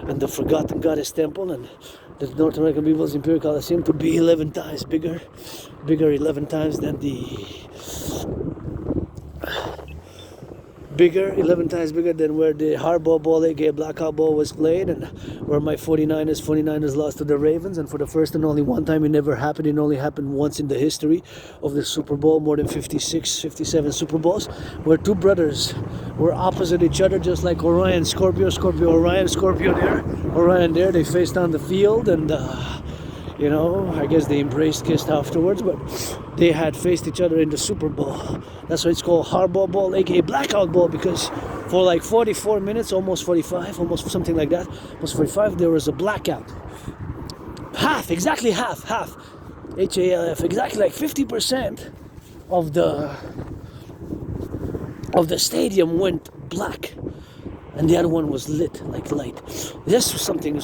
A: and the Forgotten Goddess Temple, and the North American People's Imperial Coliseum to be 11 times bigger 11 times than where the hardball ball, aka blackout ball, was played, and where my 49ers lost to the Ravens. And for the first and only one time, it never happened. It only happened once in the history of the Super Bowl, more than 56, 57 Super Bowls, where two brothers were opposite each other, just like Orion, Scorpio, Orion, Scorpio there, Orion there. They faced on the field, and I guess they embraced, kissed afterwards, but they had faced each other in the Super Bowl. That's why it's called hardball ball, aka blackout ball, because for like 44 minutes, almost 45, almost something like that, almost 45, there was a blackout. Exactly half, HALF, exactly like 50% of the stadium went black, and the other one was lit, like light. This was something,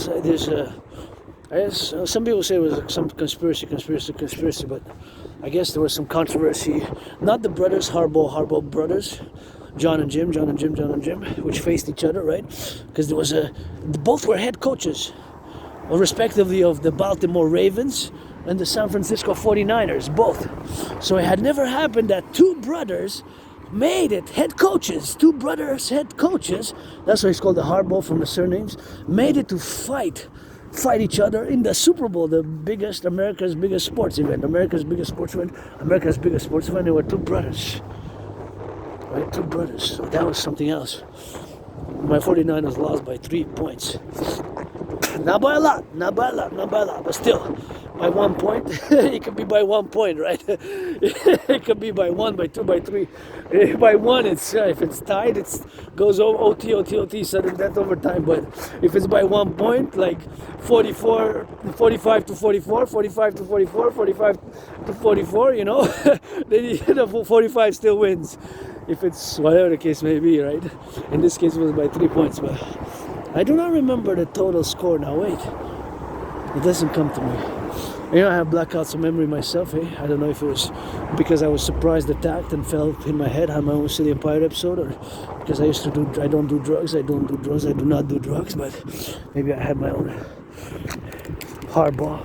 A: I guess some people say it was some conspiracy, but I guess there was some controversy. Not the brothers, Hardball brothers, John and Jim, which faced each other, right? Because there was both were head coaches, respectively, of the Baltimore Ravens and the San Francisco 49ers, both. So it had never happened that two brothers made it head coaches. Two brothers head coaches, that's why it's called the hardball from the surnames, made it to fight each other in the Super Bowl, America's biggest sports event. There were two brothers, right? Two brothers. So that was something else. My 49ers lost by 3 points. Not by a lot, but still. by 1 point. It could be by 1 point, right? It could be by 1, by 2, by 3. By 1, it's if it's tied, it goes OT, sudden death overtime. But if it's by 1 point, like 45 to 44, 45 to 44, 45 to 44, you know, then the 45 still wins. If it's whatever the case may be, right? In this case, it was by 3 points, but I do not remember the total score. Now wait, it doesn't come to me. You know, I have blackouts of memory myself. I don't know if it was because I was surprised attacked and fell in my head on my own Silly Empire episode, or because I don't do drugs. I do not do drugs, but maybe I had my own hardball.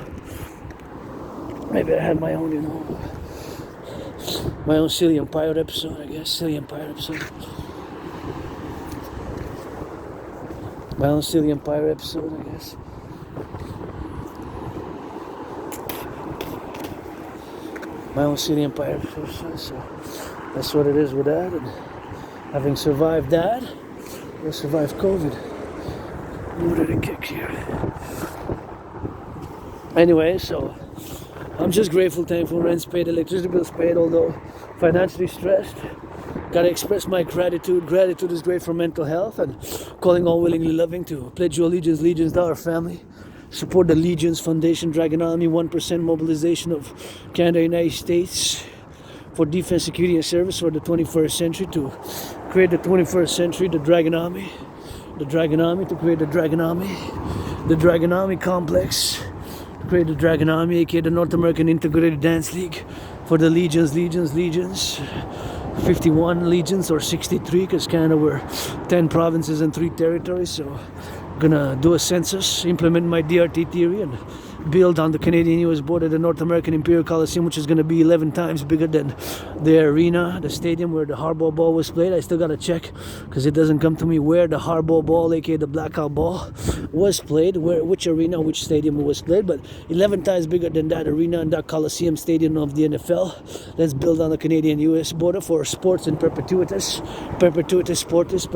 A: Maybe I had my own, you know, my own Silly Empire episode, I guess. Silly Empire episode. My own Silly Empire episode, I guess. My own Silly Empire episode. So that's what it is with that. And having survived that, I survived COVID. Who did it kick here? Anyway, so I'm just grateful, thankful, rent's paid, electricity bills paid, although financially stressed. Gotta express my gratitude. Gratitude is great for mental health, and calling all willingly loving to pledge your allegiance, legions to our family. Support the Legions Foundation, Dragon Army, 1% mobilization of Canada, United States for defense, security, and service for the 21st century to create the 21st century, the Dragon Army. The Dragon Army, to create the Dragon Army. The Dragon Army complex. Create the Dragon Army, aka the North American Integrated Dance League for the Legions. 51 legions or 63, because Canada we're 10 provinces and 3 territories. So gonna do a census, implement my DRT theory, and build on the Canadian-US border the North American Imperial Coliseum, which is going to be 11 times bigger than the arena, the stadium where the hardball ball was played. I still got to check, because it doesn't come to me where the hardball ball, aka the blackout ball, was played, which arena, which stadium it was played. But 11 times bigger than that arena and that Coliseum stadium of the NFL. Let's build on the Canadian-US border for sports and perpetuitas sportis,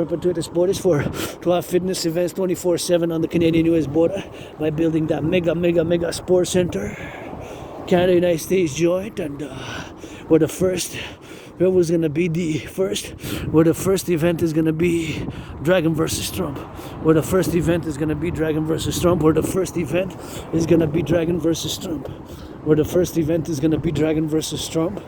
A: for to have fitness events 24/7 on the Canadian-US border by building that mega sports center, Canada, United States joint, and where the first event is going to be where the first event is going to be Dragon versus Trump, where the first event is going to be Dragon versus Trump, where the first event is going to be Dragon versus Trump, where the first event is going to be Dragon versus Trump,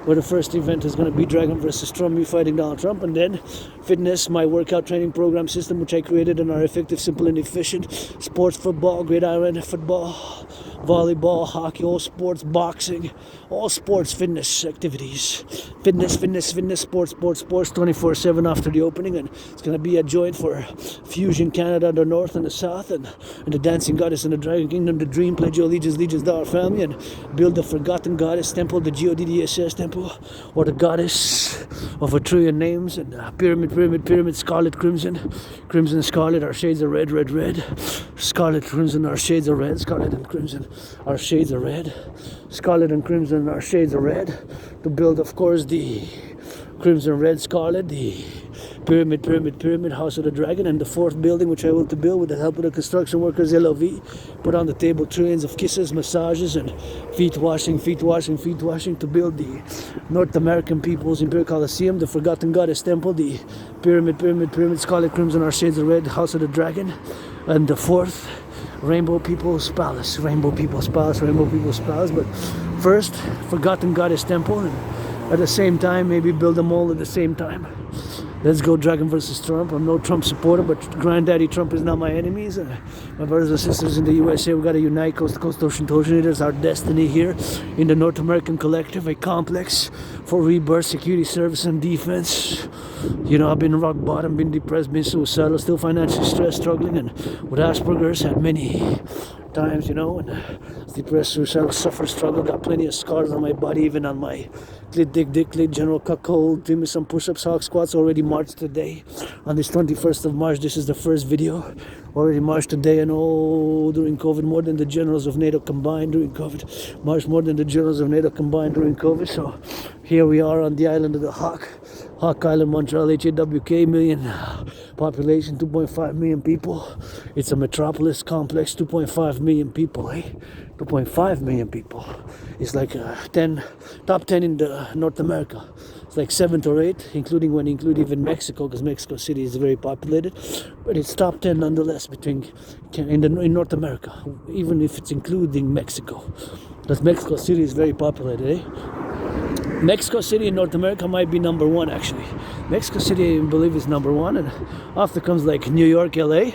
A: where the first event is going to be Dragon versus Trump, me fighting Donald Trump, and then fitness, my workout training program system, which I created, and are effective, simple, and efficient. Sports, football, gridiron, football, volleyball, hockey, all sports, boxing, all sports, fitness activities. Fitness, sports, 24/7 after the opening, and it's going to be a joint for Fusion Canada, the North and the South, and the Dancing Goddess and the Dragon Kingdom, the Dream, pledge your allegiance to our family, and build the Forgotten Goddess Temple, the GODDSS Temple, or the Goddess of a trillion names, and pyramid, scarlet, crimson, scarlet, our shades are red, scarlet, crimson, our shades are red, scarlet and crimson, our shades are red, scarlet and crimson, our shades are red, to build, of course, the crimson, red, scarlet, the pyramid, House of the Dragon, and the fourth building, which I will to build with the help of the construction workers, LOV, put on the table trillions of kisses, massages, and feet washing, to build the North American People's Imperial Coliseum, the Forgotten Goddess Temple, the pyramid, scarlet, crimson, our shades of red, House of the Dragon, and the fourth, Rainbow People's Palace, but first, Forgotten Goddess Temple, and at the same time, maybe build them all at the same time. Let's go Dragon versus Trump. I'm no Trump supporter, but Granddaddy Trump is not my enemies. My brothers and sisters in the USA, we got to unite coast to coast, ocean to ocean. It is our destiny here in the North American Collective, a complex for rebirth, security, service, and defense. You know, I've been rock bottom, been depressed, been suicidal, still financially stressed, struggling, and with Asperger's, had many times, you know, and depressed, suicidal, suffer, struggle, got plenty of scars on my body, even on my clit, general cuckold, doing me some push-ups, hawk squats, already marched today, on this 21st of March, this is the first video, already marched today, and during COVID, more than the generals of NATO combined during COVID, marched more than the generals of NATO combined during COVID, so here we are on the island of the Hawk Island, Montreal, HAWK, million Population 2.5 million people. It's a metropolis complex, 2.5 million people, 2.5 million people. It's like top 10 in the North America. It's like 7th or 8th, including when you include even Mexico, because Mexico City is very populated. But it's top 10 nonetheless in North America, even if it's including Mexico. Because Mexico City is very populated, Mexico City in North America might be number 1 actually. Mexico City, I believe, is number 1, and after comes like New York, LA.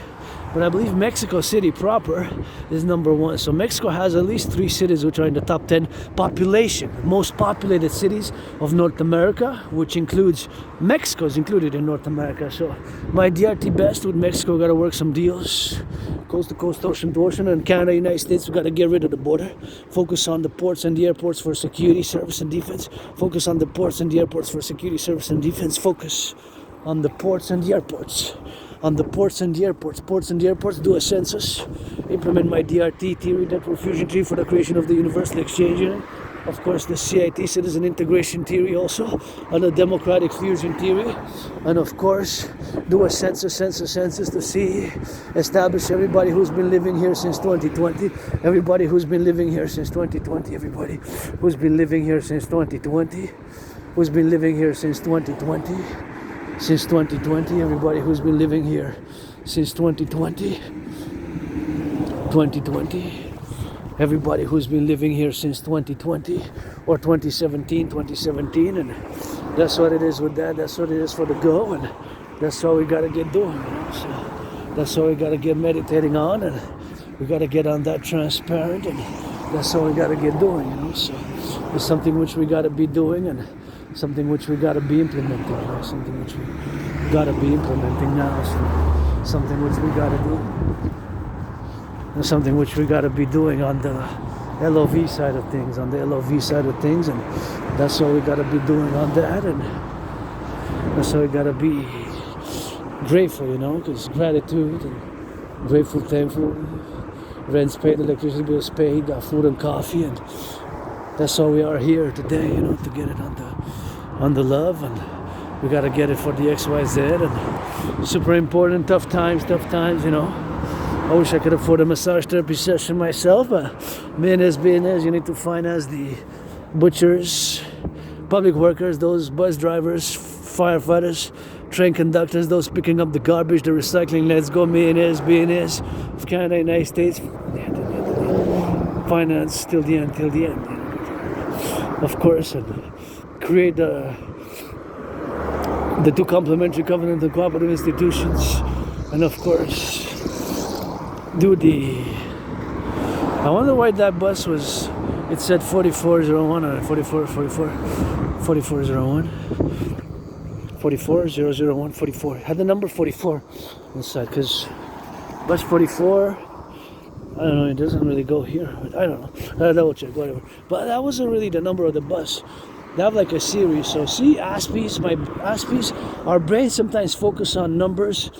A: But I believe Mexico City proper is number 1. So Mexico has at least 3 cities which are in the top 10 population, most populated cities of North America, which includes Mexico is included in North America. So my DRT best with Mexico, got to work some deals, coast to coast, ocean to ocean, and Canada, United States, we got to get rid of the border. Focus on the ports and the airports for security, service, and defense. Focus on the ports and the airports for security, service, and defense. Focus on the ports and the airports. On the ports and the airports. Ports and the airports, do a census. Implement my DRT theory, network fusion theory for the creation of the universal exchange unit. Of course, the CIT, citizen integration theory also, and the democratic fusion theory. And of course, do a census to see, establish everybody who's been living here since 2020. Everybody who's been living here since 2020. Everybody who's been living here since 2020. Who's been living here since 2020. Since 2020, everybody who's been living here since 2020. Everybody who's been living here since 2020 or 2017, and that's what it is with that. That's what it is for the go, and that's all we gotta get doing. So that's all we gotta get meditating on, and we gotta get on that transparent, and that's all we gotta get doing. So it's something which we gotta be doing, and something which we gotta be implementing. Something which we gotta be implementing now. So something which we gotta do. And something which we gotta be doing on the LOV side of things. And that's all we gotta be doing on that. And that's all we gotta be grateful, because gratitude and grateful, thankful, rent's paid, electricity bills paid, food and coffee, and that's all we are here today, to get it on the love, and we gotta get it for the XYZ, and super important, tough times, I wish I could afford a massage therapy session myself, but being as you need to finance the butchers, public workers, those bus drivers, firefighters, train conductors, those picking up the garbage, the recycling, let's go, millionaires, billionaires of Canada, United States, finance till the end, of course, and create the two complementary covenant and cooperative institutions, and of course I wonder why that bus was, it said 4401 or 4401 had the number 44 inside, because bus 44, I don't know, it doesn't really go here, I don't know, I'll double check, whatever, but that wasn't really the number of the bus. They have like a series. So see, our brains sometimes focus on numbers,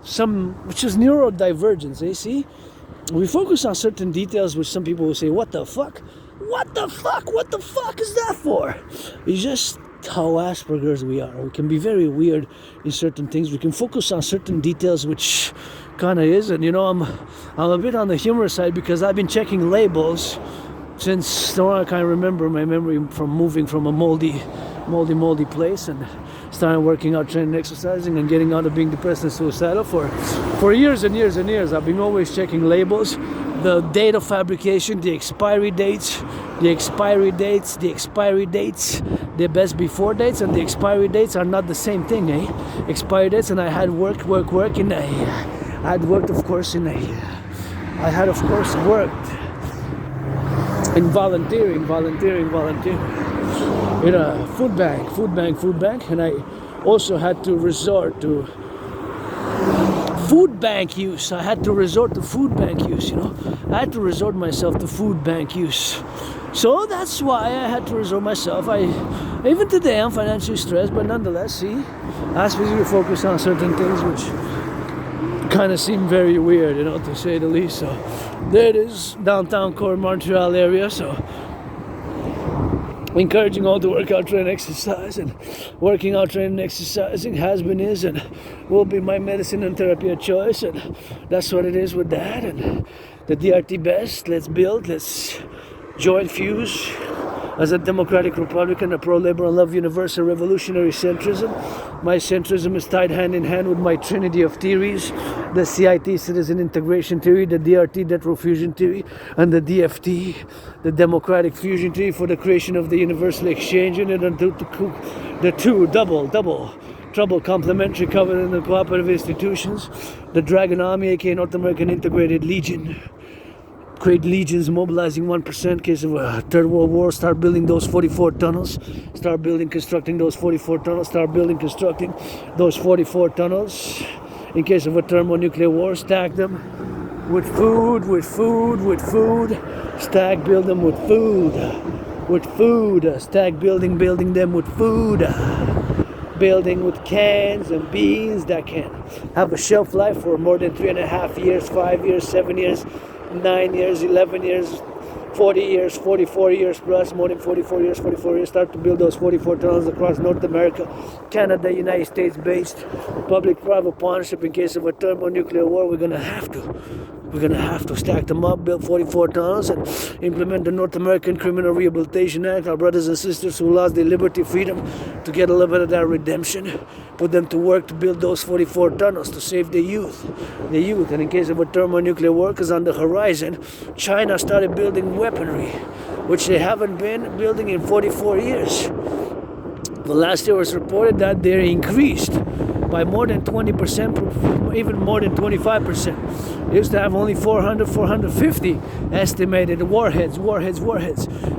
A: which is neurodivergence, see? We focus on certain details which some people will say, what the fuck is that for? It's just how Asperger's we are. We can be very weird in certain things. We can focus on certain details, which kind of is, and I'm a bit on the humorous side, because I've been checking labels since I can remember my memory from moving from a moldy place, and started working out, training, exercising, and getting out of being depressed and suicidal for years and years and years. I've been always checking labels, the date of fabrication, the expiry dates, the best before dates, and the expiry dates are not the same thing, Expiry dates, and I had worked in volunteering in a food bank, and I also had to resort to food bank use. I had to resort myself to food bank use. So that's why I had to resort myself. Even today I'm financially stressed, but nonetheless, see, asked me to focus on certain things which kind of seem very weird, to say the least. So there it is, downtown core Montreal area. So encouraging all to work out, train, exercise, and working out, training, exercising has been, is, and will be my medicine and therapy of choice, and that's what it is with that. And the DRT best. Let's build. Let's join fuse. As a democratic Republican, a pro-liberal, love universal revolutionary centrism. My centrism is tied hand in hand with my trinity of theories: the CIT, citizen integration theory, the DRT, debt row fusion theory, and the DFT, the democratic fusion theory for the creation of the universal exchange unit, and the two double trouble complementary covenant and cooperative institutions, the Dragon Army, aka North American Integrated Legion. Create legions, mobilizing 1% in case of a third world war. Start building those 44 tunnels. Start building, constructing those 44 tunnels. Start building, constructing those 44 tunnels. In case of a thermonuclear war, stack them with food. Stack, build them with food. Stack, building them with food. Building with cans and beans that can have a shelf life for more than 3.5 years, 5 years, 7 years, 9 years, 11 years, 40 years, 44 years plus, more than 44 years. Start to build those 44 tunnels across North America, Canada, United States based public-private partnership. In case of a thermonuclear war, we're gonna have to stack them up, build 44 tunnels, and implement the North American Criminal Rehabilitation Act. Our brothers and sisters who lost their liberty, freedom, to get a little bit of that redemption, put them to work to build those 44 tunnels to save the youth. And in case of a thermonuclear war, because on the horizon, China started building weaponry, which they haven't been building in 44 years. The last year was reported that they increased by more than 20%, even more than 25%. They used to have only 400, 450 estimated warheads.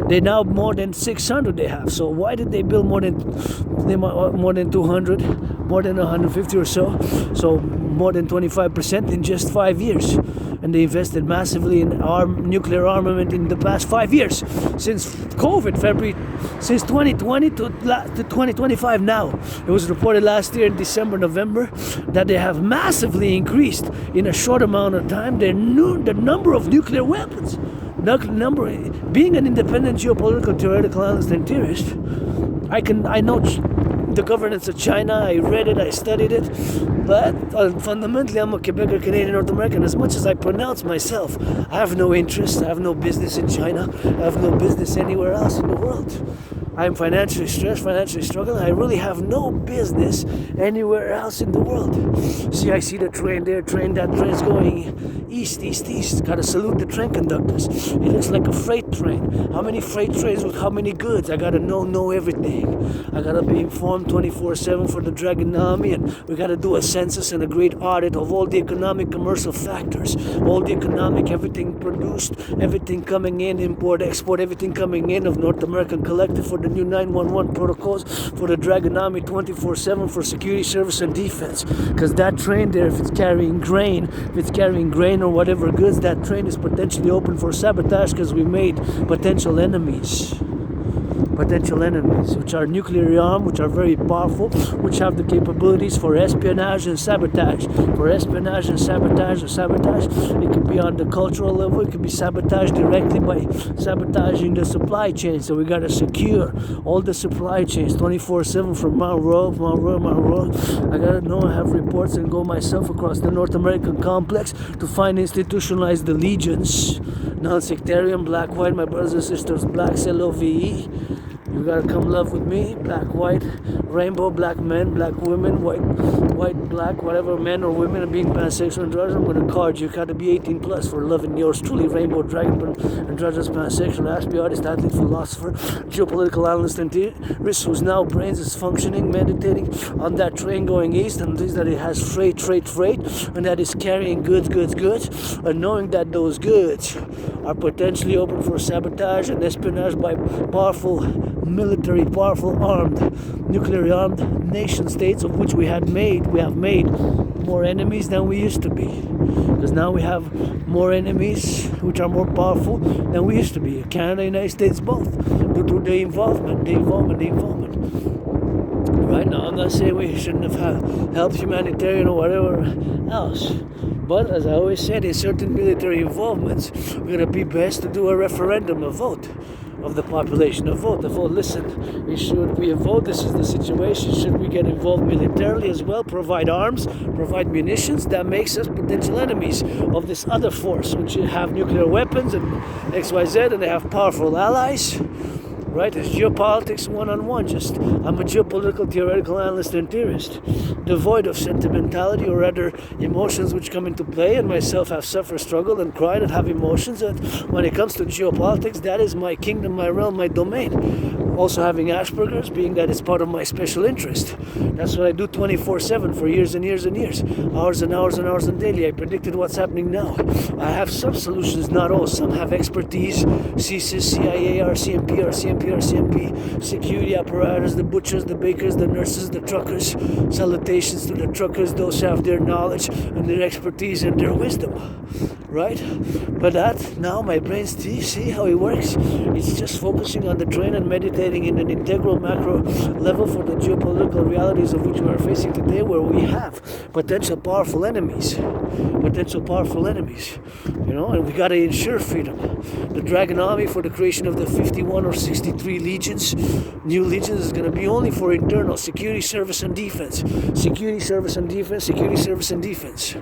A: They now more than 600 they have. So why did they build more than 200, more than 150 or so? So more than 25% in just 5 years. And they invested massively in nuclear armament in the past 5 years. Since COVID, February, since 2020 to 2025 now. It was reported last year in December, November, that they have massively increased in a short amount of time the number of nuclear weapons. Being an independent geopolitical theoretical analyst and theorist, I know the governance of China. I read it, I studied it, but fundamentally I'm a Quebecer, Canadian, North American. As much as I pronounce myself, I have no interest, I have no business in China, I have no business anywhere else in the world. I'm financially stressed, financially struggling. I really have no business anywhere else in the world. See, I see the train there, that train's going east. Gotta salute the train conductors. It looks like a freight train. How many freight trains with how many goods? I gotta know everything. I gotta be informed 24/7 for the Dragon Army, and we gotta do a census and a great audit of all the economic, commercial factors, all the economic, everything produced, everything coming in, import, export, everything coming in of North American Collectif for the new 911 protocols for the Dragon Army 24/7 for security, service, and defense. Because that train there, if it's carrying grain or whatever goods, that train is potentially open for sabotage because we made potential enemies, which are nuclear armed, which are very powerful, which have the capabilities for espionage and sabotage. It could be on the cultural level, it could be sabotaged directly by sabotaging the supply chain. So we gotta secure all the supply chains 24/7 from Mount Royal. I gotta know, I have reports and go myself across the North American complex to find institutionalize the legions, non-sectarian, black, white, my brothers and sisters, blacks, LOVE. You gotta come love with me, black, white, rainbow, black men, black women, white, black, whatever, men or women are being pansexual and drugs. I'm gonna card you. Gotta be 18 plus for loving yours truly, rainbow, dragon, androgynous, pansexual, aspie, artist, athlete, philosopher, geopolitical analyst, and theorist whose now brains is functioning, meditating on that train going east, and this that it has freight, and that is carrying goods, and knowing that those goods are potentially open for sabotage and espionage by powerful military, powerful armed, nuclear armed nation states, of which we have made more enemies than we used to be. Because now we have more enemies which are more powerful than we used to be. Canada, United States, both, due to the involvement. Right now, I'm not saying we shouldn't have helped humanitarian or whatever else. But as I always said, in certain military involvements, we're gonna be best to do a referendum, a vote. of the population. A vote, listen, should we vote? This is the situation. Should we get involved militarily as well? Provide arms, provide munitions? That makes us potential enemies of this other force, which have nuclear weapons and XYZ, and they have powerful allies. Right? It's geopolitics one-on-one. Just I'm a geopolitical theoretical analyst and theorist, devoid of sentimentality or other emotions which come into play, and myself have suffered, struggled, and cried and have emotions. And when it comes to geopolitics, that is my kingdom, my realm, my domain. Also having Asperger's, being that it's part of my special interest. That's what I do 24/7 for years and years and years. Hours and hours and hours and daily. I predicted what's happening now. I have some solutions, not all. Some have expertise. CSIS, CIA, RCMP, security apparatus, the butchers, the bakers, the nurses, the truckers. Salutations to the truckers. Those have their knowledge and their expertise and their wisdom. Right? But that, now my brain, see how it works? It's just focusing on the train and meditating in an integral macro level for the geopolitical realities of which we are facing today, where we have potential powerful enemies. You know, and we got to ensure freedom. The Dragon Army for the creation of the 51 or 63 legions, new legions, is going to be only for internal security, service, and defense. Security, service, and defense. Security, service, and defense.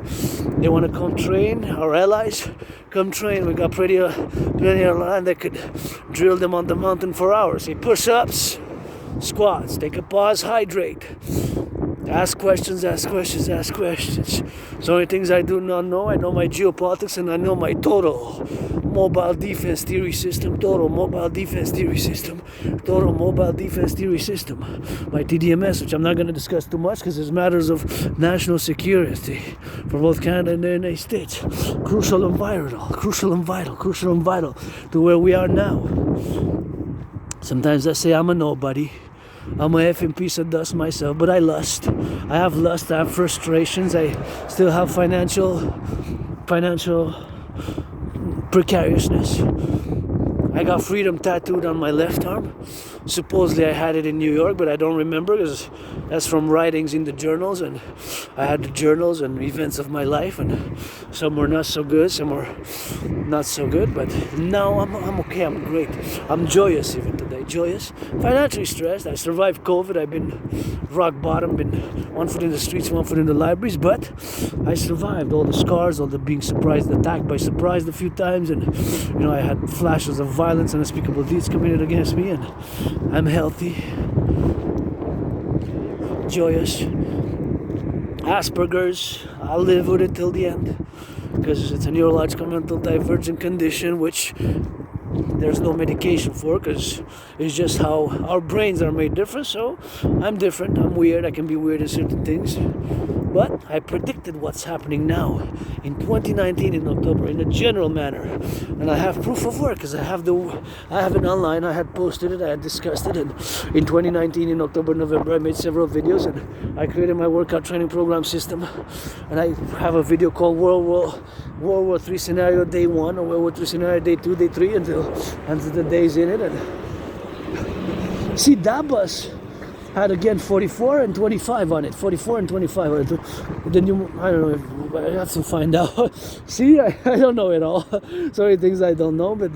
A: They want to come train our allies. Come train. We got plenty of land that could drill them on the mountain for hours. Say push-ups, squats. Take a pause. Hydrate. Ask questions. So many things I do not know. I know my geopolitics, and I know my total mobile defense theory system. My TDMS, which I'm not going to discuss too much because it's matters of national security for both Canada and the United States. Crucial and vital to where we are now. Sometimes I say I'm a nobody. I'm a effing piece of dust myself, but I lust. I have lust, I have frustrations, I still have financial precariousness. I got freedom tattooed on my left arm. Supposedly I had it in New York, but I don't remember because that's from writings in the journals, and I had the journals and events of my life, and some were not so good, some were not so good, but now I'm okay, I'm great. I'm joyous even today, joyous. Financially stressed. I survived COVID. I've been rock bottom, been one foot in the streets, one foot in the libraries, but I survived all the scars, all the being surprised, attacked by surprise a few times, and you know, I had flashes of violence and unspeakable deeds committed against me, and I'm healthy, joyous. Asperger's, I'll live with it till the end because it's a neurological mental divergent condition which there's no medication for, because it's just how our brains are made different. So I'm different, I'm weird, I can be weird in certain things, but I predicted what's happening now in 2019 in October in a general manner, and I have proof of work because I have it online. I had posted it, I had discussed it, and in 2019 in October, November, I made several videos, and I created my workout training program system, and I have a video called World War III Scenario Day 1 or World War III Scenario Day 2, Day 3 until the days in it. And see, that bus had again 44 and 25 on it. 44 and 25 on it. Then I don't know, I have to find out. See, I don't know it all. So many things I don't know, but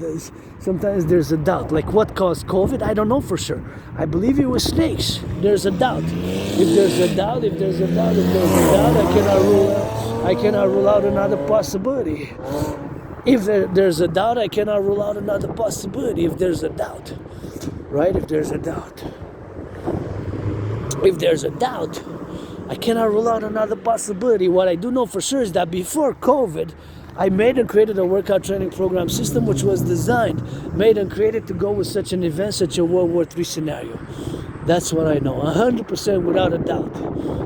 A: sometimes there's a doubt. Like what caused COVID? I don't know for sure. I believe it was snakes. There's a doubt. If there's a doubt, I cannot rule out another possibility. If there's a doubt, I cannot rule out another possibility. If there's a doubt, right? If there's a doubt, I cannot rule out another possibility. What I do know for sure is that before COVID, I made and created a workout training program system which was designed, made and created to go with such an event, such a World War III scenario. That's what I know, 100% without a doubt.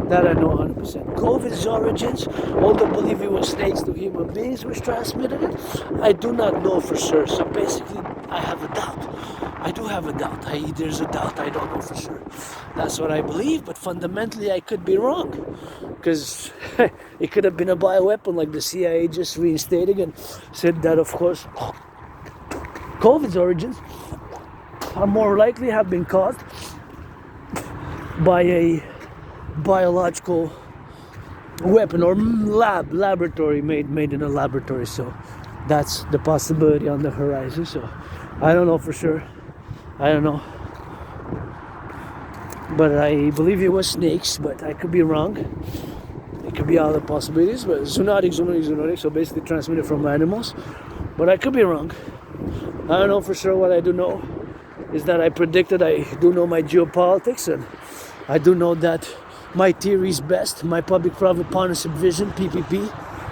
A: That I know 100%. COVID's origins, although believe it was snakes to human beings which transmitted it, I do not know for sure. So basically, I have a doubt. I do have a doubt. There's a doubt. I don't know for sure. That's what I believe, but fundamentally I could be wrong. Because it could have been a bioweapon like the CIA just reinstating and said that, of course, COVID's origins are more likely have been caused by a biological weapon or laboratory made in a laboratory. So that's the possibility on the horizon. So I don't know for sure. I don't know. But I believe it was snakes, but I could be wrong. It could be other possibilities, but zoonotic, so basically transmitted from animals. But I could be wrong. I don't know for sure. What I do know is that I predicted, I do know my geopolitics, and I do know that my theory is best, my public-private partnership vision, PPP,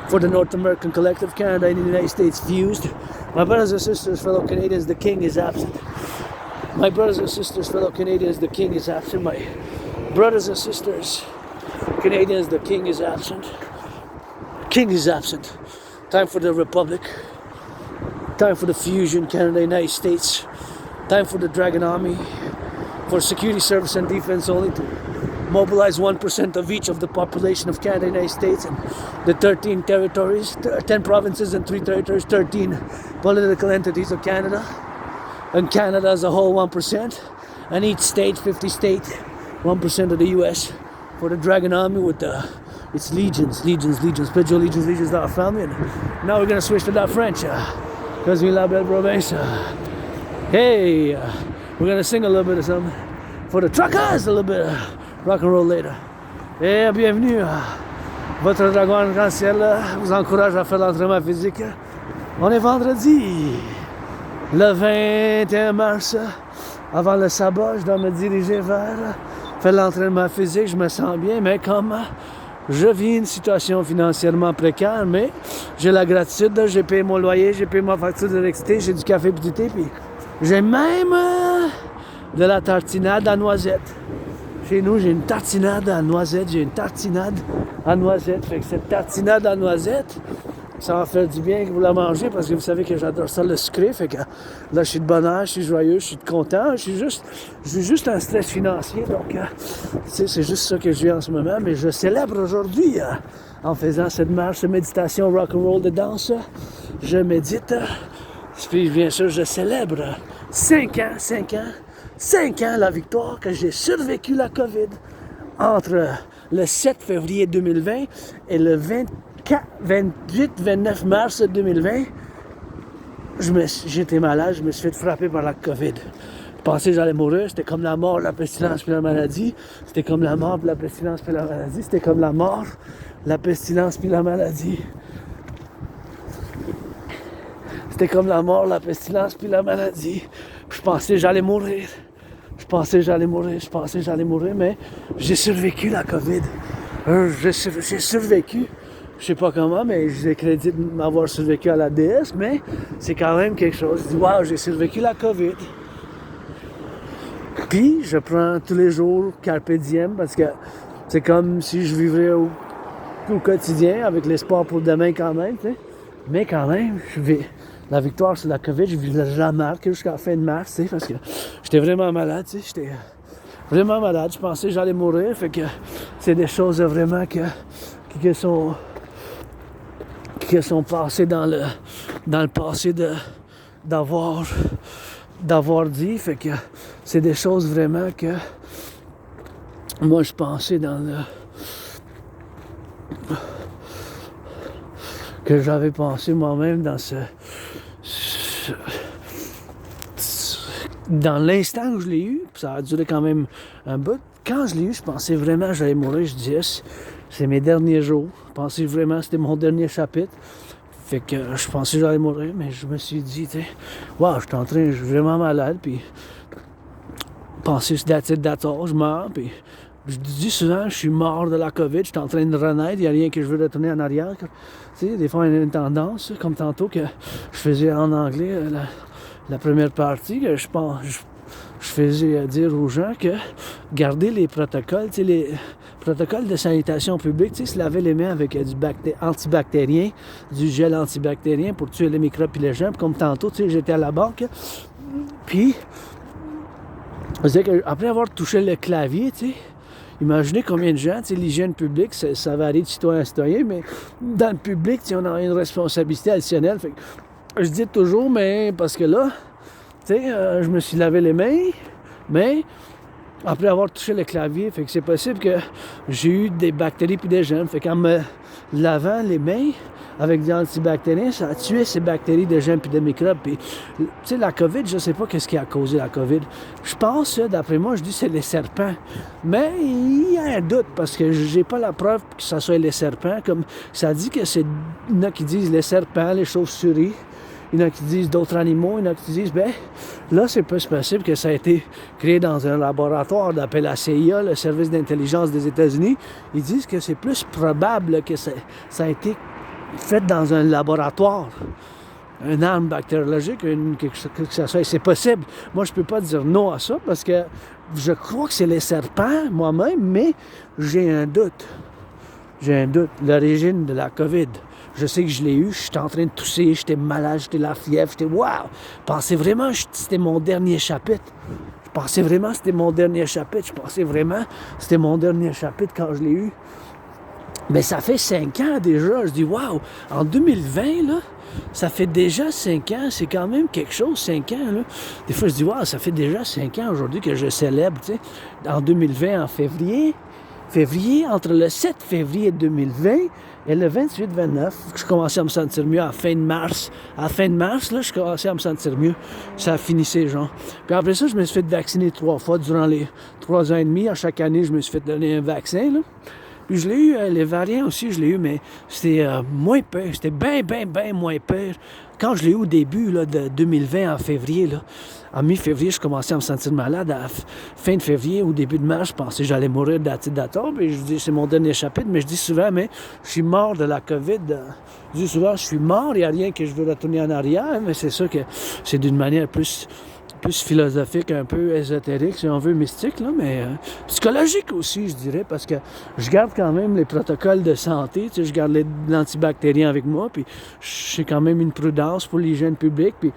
A: for the North American Collective, Canada and the United States fused. My brothers and sisters, fellow Canadians, the king is absent. My brothers and sisters, fellow Canadians, the king is absent. My brothers and sisters, Canadians, the king is absent. King is absent. Time for the Republic. Time for the fusion, Canada, United States. Time for the Dragon Army. For security service and defense only to mobilize 1% of each of the population of Canada, United States, and the 13 territories, 10 provinces and 3 territories, 13 political entities of Canada. And Canada as a whole, 1%. And each state, 50 states, 1% of the US. For the Dragon Army with its legions. Pledge your legions to our family. And now we're going to switch to that French. Because we la belle province. Hey, we're going to sing a little bit of something. For the truckers, a little bit of rock and roll later. Et bienvenue. Votre dragon arc-en-ciel vous encourage à faire l'entraînement physique. On est vendredi. Le 21 mars, avant le sabbat, je dois me diriger vers faire l'entraînement physique. Je me sens bien, mais comme je vis une situation financièrement précaire, mais j'ai la gratitude, j'ai payé mon loyer, j'ai payé ma facture d'électricité, j'ai du café et du thé, puis j'ai même de la tartinade à noisette. Chez nous, j'ai une tartinade à noisette, Fait que cette tartinade à noisette, ça va faire du bien que vous la mangez parce que vous savez que j'adore ça, le sucré. Fait que là, je suis de bonheur, je suis joyeux, je suis content. J'ai juste un stress financier. Donc, c'est juste ça que je vis en ce moment. Mais je célèbre aujourd'hui en faisant cette marche, cette méditation rock'n'roll de danse. Je médite. Puis, bien sûr, je célèbre 5 ans la victoire que j'ai survécu la COVID entre le 7 février 2020 et le 28-29 mars 2020, j'étais malade, je me suis fait frapper par la COVID. Je pensais que j'allais mourir, c'était comme la mort, la pestilence puis la maladie. C'était comme la mort, la pestilence puis la maladie. C'était comme la mort, la pestilence puis la maladie. C'était comme la mort, la pestilence puis la maladie. Je pensais que j'allais mourir. Je pensais que j'allais mourir, mais j'ai survécu la COVID. J'ai survécu. Je sais pas comment, mais je crédite m'avoir survécu à la déesse, mais c'est quand même quelque chose. Je dis, waouh, j'ai survécu la COVID. Puis, je prends tous les jours carpe diem parce que c'est comme si je vivrais au quotidien avec l'espoir pour demain quand même, tu sais. Mais quand même, la victoire sur la COVID, je vivrai la marque jusqu'à la fin de mars, tu sais, parce que j'étais vraiment malade, tu sais. J'étais vraiment malade. Je pensais que j'allais mourir, fait que c'est des choses vraiment qui sont passées dans le passé d'avoir dit, fait que c'est des choses vraiment que moi je pensais que j'avais pensé moi-même dans l'instant où je l'ai eu, ça a duré quand même un bout. Quand je l'ai eu, je pensais vraiment que j'allais mourir. Je disais, c'est mes derniers jours. Je pensais vraiment que c'était mon dernier chapitre. Fait que je pensais que j'allais mourir, mais je me suis dit, tu sais, wow, je suis vraiment malade, puis penser that's it, that's all, je meurs, puis je dis souvent, je suis mort de la COVID, je suis en train de renaître, il n'y a rien que je veux retourner en arrière. Tu sais, des fois, il y a une tendance, comme tantôt que je faisais en anglais, la première partie, que je faisais dire aux gens que garder les protocoles, tu sais, les protocoles de sanitation publique, tu sais, se laver les mains avec du antibactérien, du gel antibactérien pour tuer les microbes et les germes. Comme tantôt, tu sais, j'étais à la banque, puis je disais qu'après avoir touché le clavier, tu sais, imaginez combien de gens, tu sais, l'hygiène publique, ça varie de citoyen à citoyen, mais dans le public, tu sais, on a une responsabilité additionnelle. Fait que je dis toujours, mais parce que là, tu sais, je me suis lavé les mains, mais après avoir touché le clavier, fait que c'est possible que j'ai eu des bactéries puis des germes. Fait qu'en me lavant les mains avec des antibactériens, ça a tué ces bactéries de germes et de microbes. Puis, tu sais, la COVID, je ne sais pas qu'est-ce qui a causé la COVID. Je pense, d'après moi, je dis que c'est les serpents. Mais il y a un doute parce que j'ai pas la preuve que ce soit les serpents. Comme ça dit que c'est... Il y en a qui disent les serpents, les chauves-souris. Il y en a qui disent d'autres animaux, il y en a qui disent, ben là, c'est plus possible que ça a été créé dans un laboratoire d'appel la CIA, le service d'intelligence des États-Unis. Ils disent que c'est plus probable que ça a été fait dans un laboratoire. Une arme bactériologique, que ça soit. C'est possible. Moi, je ne peux pas dire non à ça parce que je crois que c'est les serpents, moi-même, mais j'ai un doute. J'ai un doute. L'origine de la COVID. Je sais que je l'ai eu, j'étais en train de tousser, j'étais malade, j'étais la fièvre, j'étais waouh! Je pensais vraiment que c'était mon dernier chapitre. Je pensais vraiment que c'était mon dernier chapitre quand je l'ai eu. Mais ça fait 5 ans déjà. Je dis waouh! En 2020, là, ça fait déjà 5 ans. C'est quand même quelque chose, 5 ans. Là. Des fois, je dis waouh, ça fait déjà 5 ans aujourd'hui que je célèbre, tu sais. En 2020, en février, entre le 7 février 2020 et le 28-29, je commençais à me sentir mieux à la fin de mars. À la fin de mars, là, je commençais à me sentir mieux. Ça finissait, genre. Puis après ça, je me suis fait vacciner 3 fois durant les 3 ans et demi. À chaque année, je me suis fait donner un vaccin, là. Puis je l'ai eu, les variants aussi, je l'ai eu, mais c'était moins pire. C'était bien moins pire. Quand je l'ai eu au début là, de 2020, en février, là, en mi-février, je commençais à me sentir malade. À la fin de février, au début de mars, je pensais que j'allais mourir d'atome. Et je dis, c'est mon dernier chapitre, mais je dis souvent, mais je suis mort de la COVID. Je dis souvent, je suis mort, il n'y a rien que je veux retourner en arrière, mais c'est sûr que c'est d'une manière plus philosophique, un peu ésotérique, si on veut, mystique, là, mais psychologique aussi, je dirais, parce que je garde quand même les protocoles de santé, tu sais, je garde l'antibactérien avec moi, puis j'ai quand même une prudence pour l'hygiène publique, puis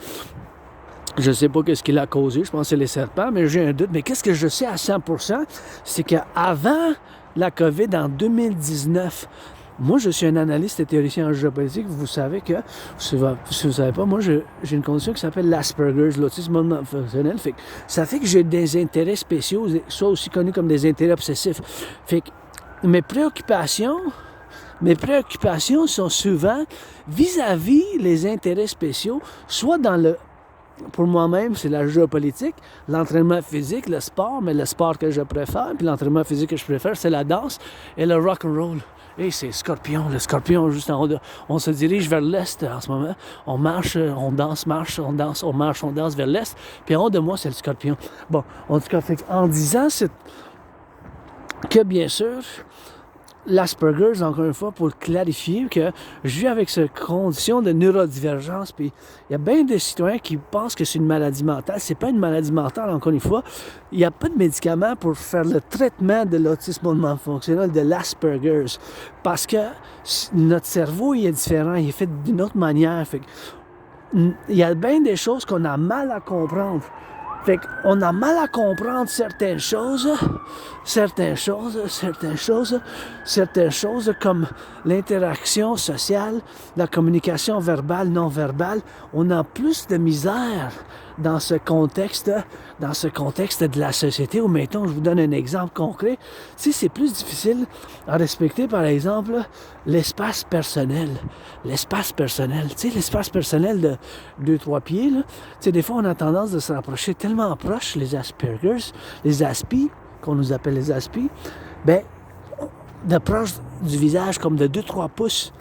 A: je sais pas qu'est-ce qui l'a causé, je pense que c'est les serpents, mais j'ai un doute. Mais qu'est-ce que je sais à 100%, c'est qu'avant la COVID, en 2019, moi, je suis un analyste et théoricien en géopolitique. Vous savez que, si vous ne savez pas, moi, j'ai une condition qui s'appelle l'Asperger's, l'autisme fonctionnel. Ça fait que j'ai des intérêts spéciaux, soit aussi connus comme des intérêts obsessifs. Fait que mes préoccupations sont souvent vis-à-vis les intérêts spéciaux, soit dans le... Pour moi-même, c'est la géopolitique, l'entraînement physique, le sport, mais le sport que je préfère, puis l'entraînement physique que je préfère, c'est la danse et le rock'n'roll. Et c'est Scorpion, le Scorpion juste en haut on se dirige vers l'est en ce moment. On marche, on danse vers l'est. Puis en haut de moi, c'est le Scorpion. Bon, en tout cas, en disant que bien sûr, l'Asperger's, encore une fois, pour clarifier que je vis avec cette condition de neurodivergence, puis il y a bien des citoyens qui pensent que c'est une maladie mentale. C'est pas une maladie mentale, encore une fois. Il n'y a pas de médicament pour faire le traitement de l'autisme non fonctionnel, de l'Asperger's, parce que notre cerveau, il est différent, il est fait d'une autre manière. Fait que, il y a bien des choses qu'on a mal à comprendre. Fait qu'on a mal à comprendre certaines choses comme l'interaction sociale, la communication verbale, non verbale. On a plus de misère dans ce contexte de la société où, mettons, je vous donne un exemple concret. Si c'est plus difficile à respecter, par exemple, l'espace personnel. L'espace personnel, tu sais, l'espace personnel de 2-3 pieds, là. Tu sais, des fois, on a tendance de se rapprocher tellement proche, les Asperger's, les Aspis, qu'on nous appelle les Aspis, ben, de proche du visage, comme de 2-3 pouces.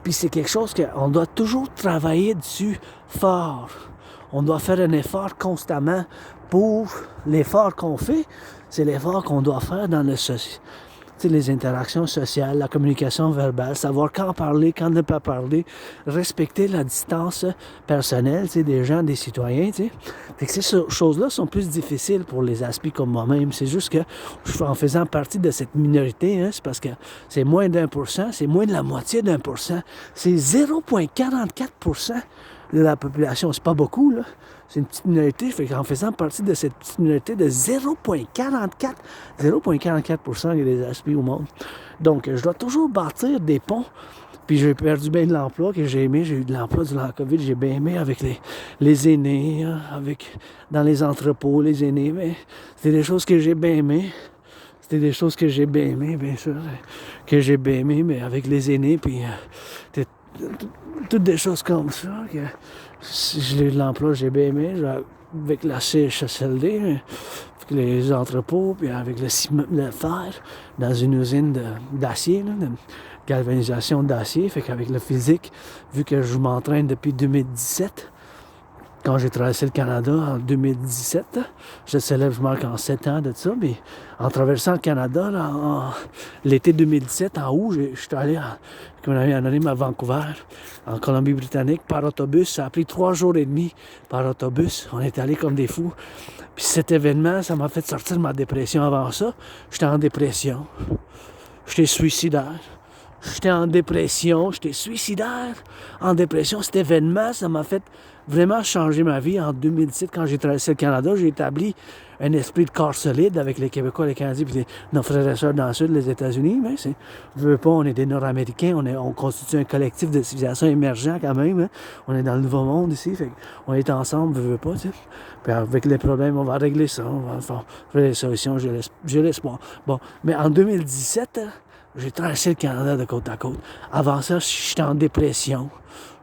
A: Puis c'est quelque chose qu'on doit toujours travailler dessus fort. On doit faire un effort constamment pour l'effort qu'on fait. C'est l'effort qu'on doit faire dans les interactions sociales, la communication verbale, savoir quand parler, quand ne pas parler, respecter la distance personnelle des gens, des citoyens. T'sais. Fait que ces choses-là sont plus difficiles pour les aspects comme moi-même. C'est juste que, en faisant partie de cette minorité, c'est parce que c'est moins d'1%, c'est moins de la moitié d'1%. C'est 0,44% de la population. C'est pas beaucoup, là. C'est une petite minorité. Fait qu'en faisant partie de cette petite minorité de 0,44%, il y a des aspects au monde. Donc, je dois toujours bâtir des ponts. Puis j'ai perdu bien de l'emploi que j'ai aimé. J'ai eu de l'emploi durant la COVID. J'ai bien aimé avec les aînés, dans les entrepôts, les aînés. Mais c'était des choses que j'ai bien aimées. Bien sûr, que j'ai bien aimé, mais avec les aînés. Puis toutes des choses comme ça. Que, si je l'ai de l'emploi, j'ai bien aimé, avec la CHSLD, avec les entrepôts, puis avec le fer, dans une usine d'acier, de galvanisation d'acier. Fait qu'avec le physique, vu que je m'entraîne depuis 2017, quand j'ai traversé le Canada en 2017, je célèbre, je marque en 7 ans de ça, mais en traversant le Canada, là, l'été 2017, en août, je suis allé, comme un ami anonyme, à Vancouver, en Colombie-Britannique, par autobus. Ça a pris 3 jours et demi par autobus. On est allés comme des fous. Puis cet événement, ça m'a fait sortir de ma dépression. Avant ça, j'étais en dépression. J'étais suicidaire. J'étais en dépression, j'étais suicidaire, en dépression. Cet événement, ça m'a fait vraiment changer ma vie. En 2017, quand j'ai traversé le Canada, j'ai établi un esprit de corps solide avec les Québécois, les Canadiens, puis nos frères et sœurs dans le sud, les États-Unis. Mais je veux pas, on est des Nord-Américains, on constitue un collectif de civilisation émergent quand même. Hein. On est dans le nouveau monde ici, fait on est ensemble, je veux pas. Tu sais. Puis avec les problèmes, on va régler ça, on va faire des solutions, j'ai l'espoir. Bon, mais en 2017... j'ai traversé le Canada de côte à côte. Avant ça, j'étais en dépression.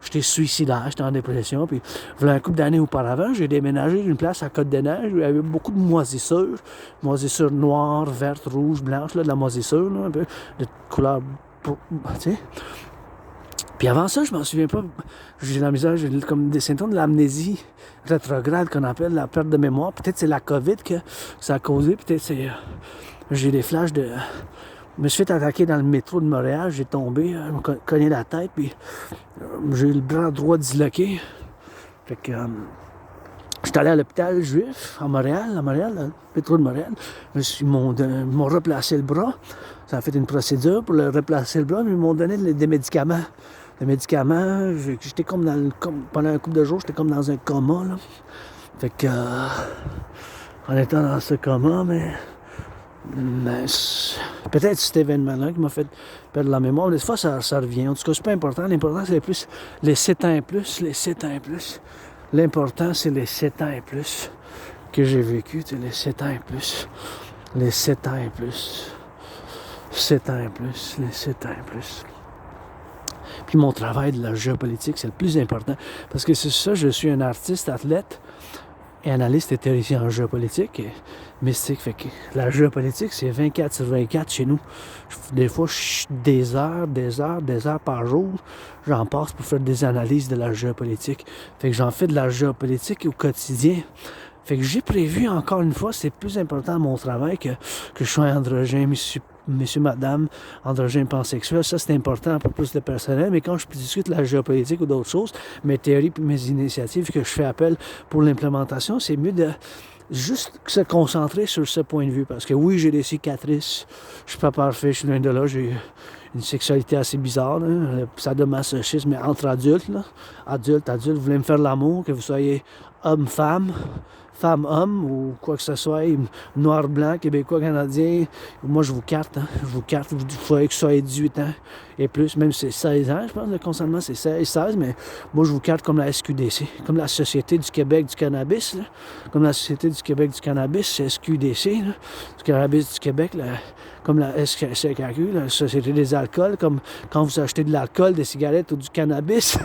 A: J'étais suicidaire, j'étais en dépression. Puis, voilà un couple d'années auparavant, j'ai déménagé d'une place à Côte-des-Neiges où il y avait beaucoup de moisissures. Moisissures noires, vertes, rouges, blanches, là, de la moisissure, là, un peu de couleur, tu sais. Puis avant ça, je m'en souviens pas. J'ai la misère, j'ai comme des symptômes de l'amnésie rétrograde qu'on appelle la perte de mémoire. Peut-être c'est la COVID que ça a causé. Peut-être c'est... j'ai des flashs de... Je me suis fait attaquer dans le métro de Montréal, j'ai tombé, je me cogné la tête, puis j'ai eu le bras droit disloqué. Fait que j'étais allé à l'hôpital juif à Montréal, dans le métro de Montréal. Ils m'ont replacé le bras. Ça a fait une procédure pour le replacer le bras, mais ils m'ont donné des médicaments. Des médicaments, j'étais comme pendant un couple de jours, j'étais comme dans un coma, là. Fait que, en étant dans ce coma, mais peut-être cet événement-là qui m'a fait perdre la mémoire. Des fois, ça revient. En tout cas, c'est pas important. L'important, c'est plus les 7 ans et plus. Les 7 ans et plus. L'important, c'est les 7 ans et plus que j'ai vécu. Les 7 ans et plus. Les 7 ans et plus. 7 ans et plus. Les 7 ans et plus. Puis mon travail de la géopolitique, c'est le plus important. Parce que c'est ça, je suis un artiste, athlète, et analyste et théoricien en géopolitique et mystique. Fait que la géopolitique, c'est 24/24 chez nous. Des fois, des heures par jour, j'en passe pour faire des analyses de la géopolitique. Fait que j'en fais de la géopolitique au quotidien. Fait que j'ai prévu, encore une fois, c'est plus important à mon travail que je sois androgène, monsieur, madame, androgène pansexuel. Ça, c'est important pour plus de personnel. Mais quand je discute de la géopolitique ou d'autres choses, mes théories et mes initiatives que je fais appel pour l'implémentation, c'est mieux de juste se concentrer sur ce point de vue. Parce que oui, j'ai des cicatrices. Je suis pas parfait, je suis loin de là. J'ai une sexualité assez bizarre, là, le sadomasochisme, mais entre adultes, là. Adultes, vous voulez me faire l'amour, que vous soyez homme-femme, femme-homme ou quoi que ce soit, noir-blanc, québécois, canadien, moi je vous carte, il faudrait que vous soyez 18 ans et plus, même c'est 16 ans, je pense, le consentement c'est 16, mais moi je vous carte comme la SQDC, comme la Société du Québec du cannabis, là. Comme la Société du Québec du cannabis, c'est SQDC, là. Du cannabis du Québec, là. Comme la SQDC, la Société des alcools, comme quand vous achetez de l'alcool, des cigarettes ou du cannabis,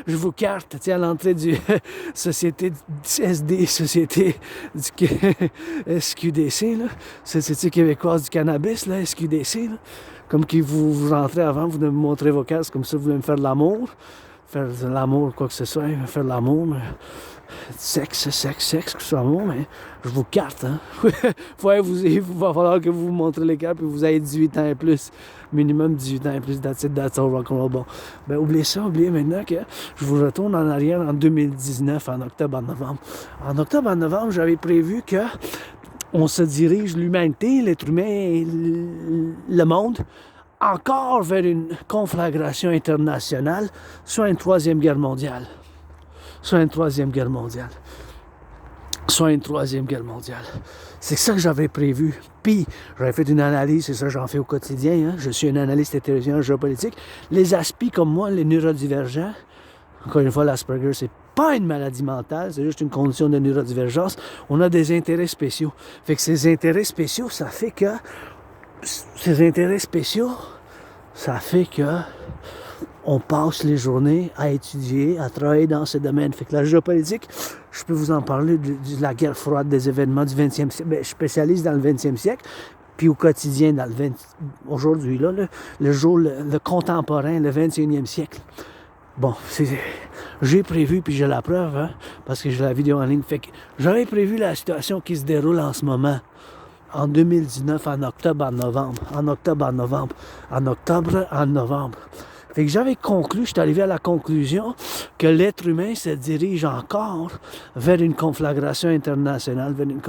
A: je vous carte, à l'entrée du Société SD, Société du SQDC, là, Société québécoise du cannabis, là, SQDC, là, comme que vous rentrez avant, vous me montrez vos cases, comme ça vous voulez me faire de l'amour, quoi que ce soit, faire de l'amour, mais sexe, que ce soit l'amour, mais je vous carte, hein. Il va falloir que vous vous montrez les cartes et vous ayez 18 ans et plus. Minimum 18 ans et plus, that's all rock'n'roll. Bon, ben oubliez maintenant que je vous retourne en arrière en 2019, en octobre, en novembre. En octobre, en novembre, j'avais prévu que on se dirige, l'humanité, l'être humain et le monde, encore vers une conflagration internationale, soit une troisième guerre mondiale. Soit une troisième guerre mondiale. C'est ça que j'avais prévu. Puis, j'avais fait une analyse, c'est ça que j'en fais au quotidien. Hein. Je suis un analyste et théoricien en géopolitique. Les aspis comme moi, les neurodivergents, encore une fois, l'Asperger, c'est pas une maladie mentale, c'est juste une condition de neurodivergence. On a des intérêts spéciaux. Fait que ces intérêts spéciaux, ça fait que on passe les journées à étudier, à travailler dans ce domaine. Fait que la géopolitique, je peux vous en parler de la guerre froide, des événements du 20e siècle. Ben, je spécialise dans le 20e siècle, puis au quotidien, dans aujourd'hui, là, le contemporain, le 21e siècle. Bon, j'ai prévu, puis j'ai la preuve, hein, parce que j'ai la vidéo en ligne. Fait que j'avais prévu la situation qui se déroule en ce moment, en 2019, en octobre, en novembre. Fait que j'avais conclu, je suis arrivé à la conclusion que l'être humain se dirige encore vers une conflagration internationale, vers une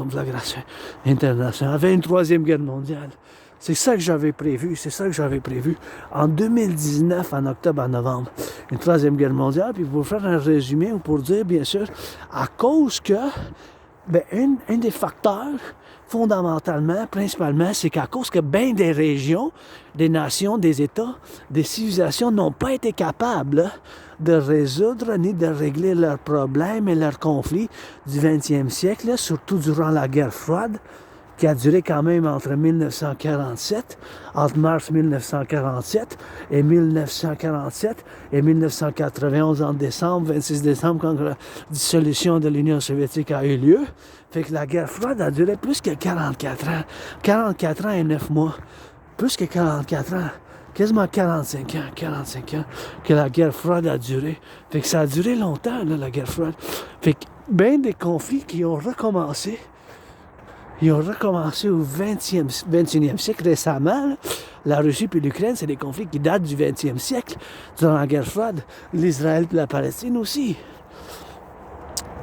A: troisième guerre mondiale. C'est ça que j'avais prévu, En 2019, en octobre, en novembre, une troisième guerre mondiale. Puis pour faire un résumé, ou pour dire, bien sûr, à cause que, un des facteurs, fondamentalement, principalement, c'est qu'à cause que bien des régions, des nations, des États, des civilisations n'ont pas été capables de résoudre ni de régler leurs problèmes et leurs conflits du 20e siècle, surtout durant la guerre froide, qui a duré quand même entre 1947, entre mars 1947 et 1991 en décembre, 26 décembre, quand la dissolution de l'Union soviétique a eu lieu. Fait que la guerre froide a duré plus que 44 ans. 44 ans et 9 mois. Plus que 44 ans. Quasiment 45 ans que la guerre froide a duré. Fait que ça a duré longtemps, là, la guerre froide. Fait que bien des conflits qui ont recommencé. Ils ont recommencé au 21e siècle récemment. Là. La Russie et l'Ukraine, c'est des conflits qui datent du 20e siècle, durant la guerre froide. L'Israël et la Palestine aussi.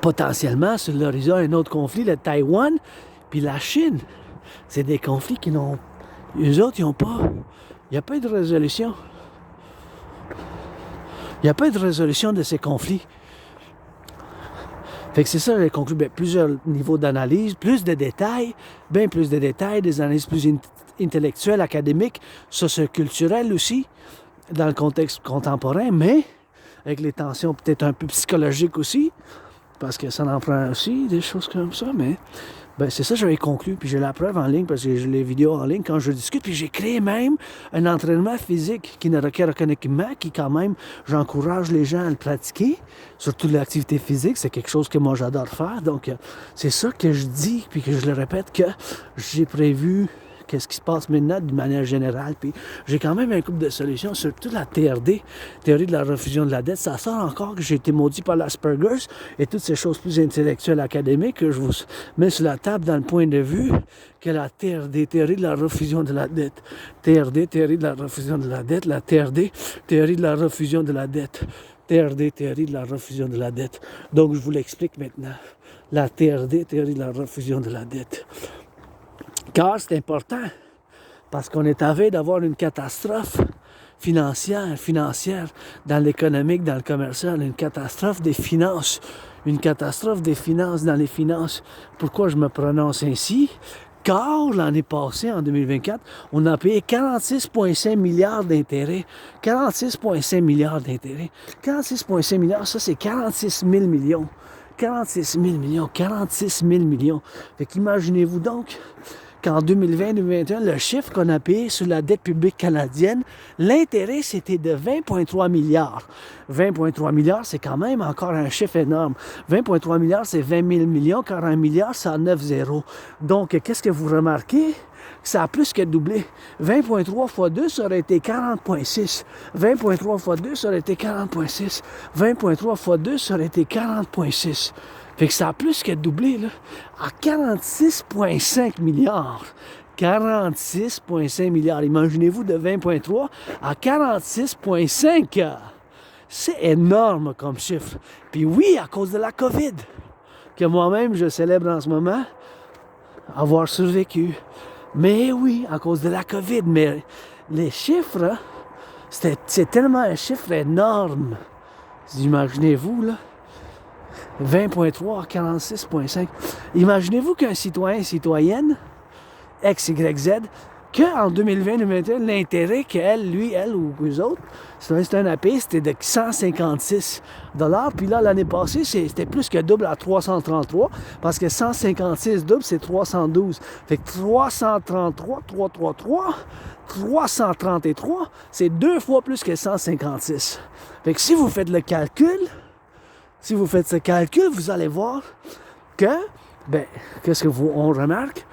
A: Potentiellement, sur l'horizon, un autre conflit, le Taïwan puis la Chine. C'est des conflits qui n'ont... Eux autres, ils n'ont pas... Il n'y a pas de résolution. Il n'y a pas de résolution de ces conflits. Fait que c'est ça, j'ai conclu plusieurs niveaux d'analyse, plus de détails, bien plus de détails, des analyses plus intellectuelles, académiques, socioculturelles aussi, dans le contexte contemporain, mais avec les tensions peut-être un peu psychologiques aussi, parce que ça en prend aussi, des choses comme ça, mais c'est ça, j'avais conclu, puis j'ai la preuve en ligne, parce que j'ai les vidéos en ligne quand je discute, puis j'ai créé même un entraînement physique qui ne requiert aucun équipement, qui quand même, j'encourage les gens à le pratiquer, surtout l'activité physique, c'est quelque chose que moi j'adore faire, donc c'est ça que je dis, puis que je le répète, que j'ai prévu qu'est-ce qui se passe maintenant d'une manière générale. Puis j'ai quand même un couple de solutions, surtout la TRD, théorie de la refusion de la dette. Ça sort encore que j'ai été maudit par l'Asperger's et toutes ces choses plus intellectuelles, académiques que je vous mets sur la table dans le point de vue que la TRD, théorie de la refusion de la dette. TRD, théorie de la refusion de la dette. La TRD, théorie de la refusion de la dette. TRD, théorie de la refusion de la dette. Donc je vous l'explique maintenant. La TRD, théorie de la refusion de la dette. Car c'est important, parce qu'on est à veille d'avoir une catastrophe financière dans l'économique, dans le commercial, une catastrophe des finances dans les finances. Pourquoi je me prononce ainsi? Car l'année passée, en 2024, on a payé 46,5 milliards d'intérêts. 46,5 milliards d'intérêts. 46,5 milliards, ça c'est 46 000 millions. 46 000 millions. Fait qu'imaginez-vous donc qu'en 2020-2021, le chiffre qu'on a payé sur la dette publique canadienne, l'intérêt, c'était de 20,3 milliards. 20,3 milliards, c'est quand même encore un chiffre énorme. 20,3 milliards, c'est 20 000 millions, car un milliard, c'est en 9 zéros. Donc, qu'est-ce que vous remarquez? Ça a plus que doublé. 20,3 fois 2, ça aurait été 40,6. 20,3 fois 2, ça aurait été 40,6. 20,3 fois 2, ça aurait été 40,6. Fait que ça a plus que doublé, là, à 46,5 milliards. 46,5 milliards. Imaginez-vous de 20,3 à 46,5. C'est énorme comme chiffre. Puis oui, à cause de la COVID, que moi-même, je célèbre en ce moment, avoir survécu. Mais oui, à cause de la COVID. Mais les chiffres, c'est tellement un chiffre énorme. Imaginez-vous, là. 20,3 à 46,5. Imaginez-vous qu'un citoyen, citoyenne, X, Y, Z, qu'en 2020-2021, l'intérêt qu'elle, lui, elle ou eux autres, c'est un AP, c'était de 156 $. Puis là, l'année passée, c'était plus que double à 333, parce que 156 double, c'est 312. Fait que 333, 333, 333, c'est 2 fois plus que 156. Fait que si vous faites le calcul, si vous faites ce calcul, vous allez voir que, qu'est-ce que on remarque?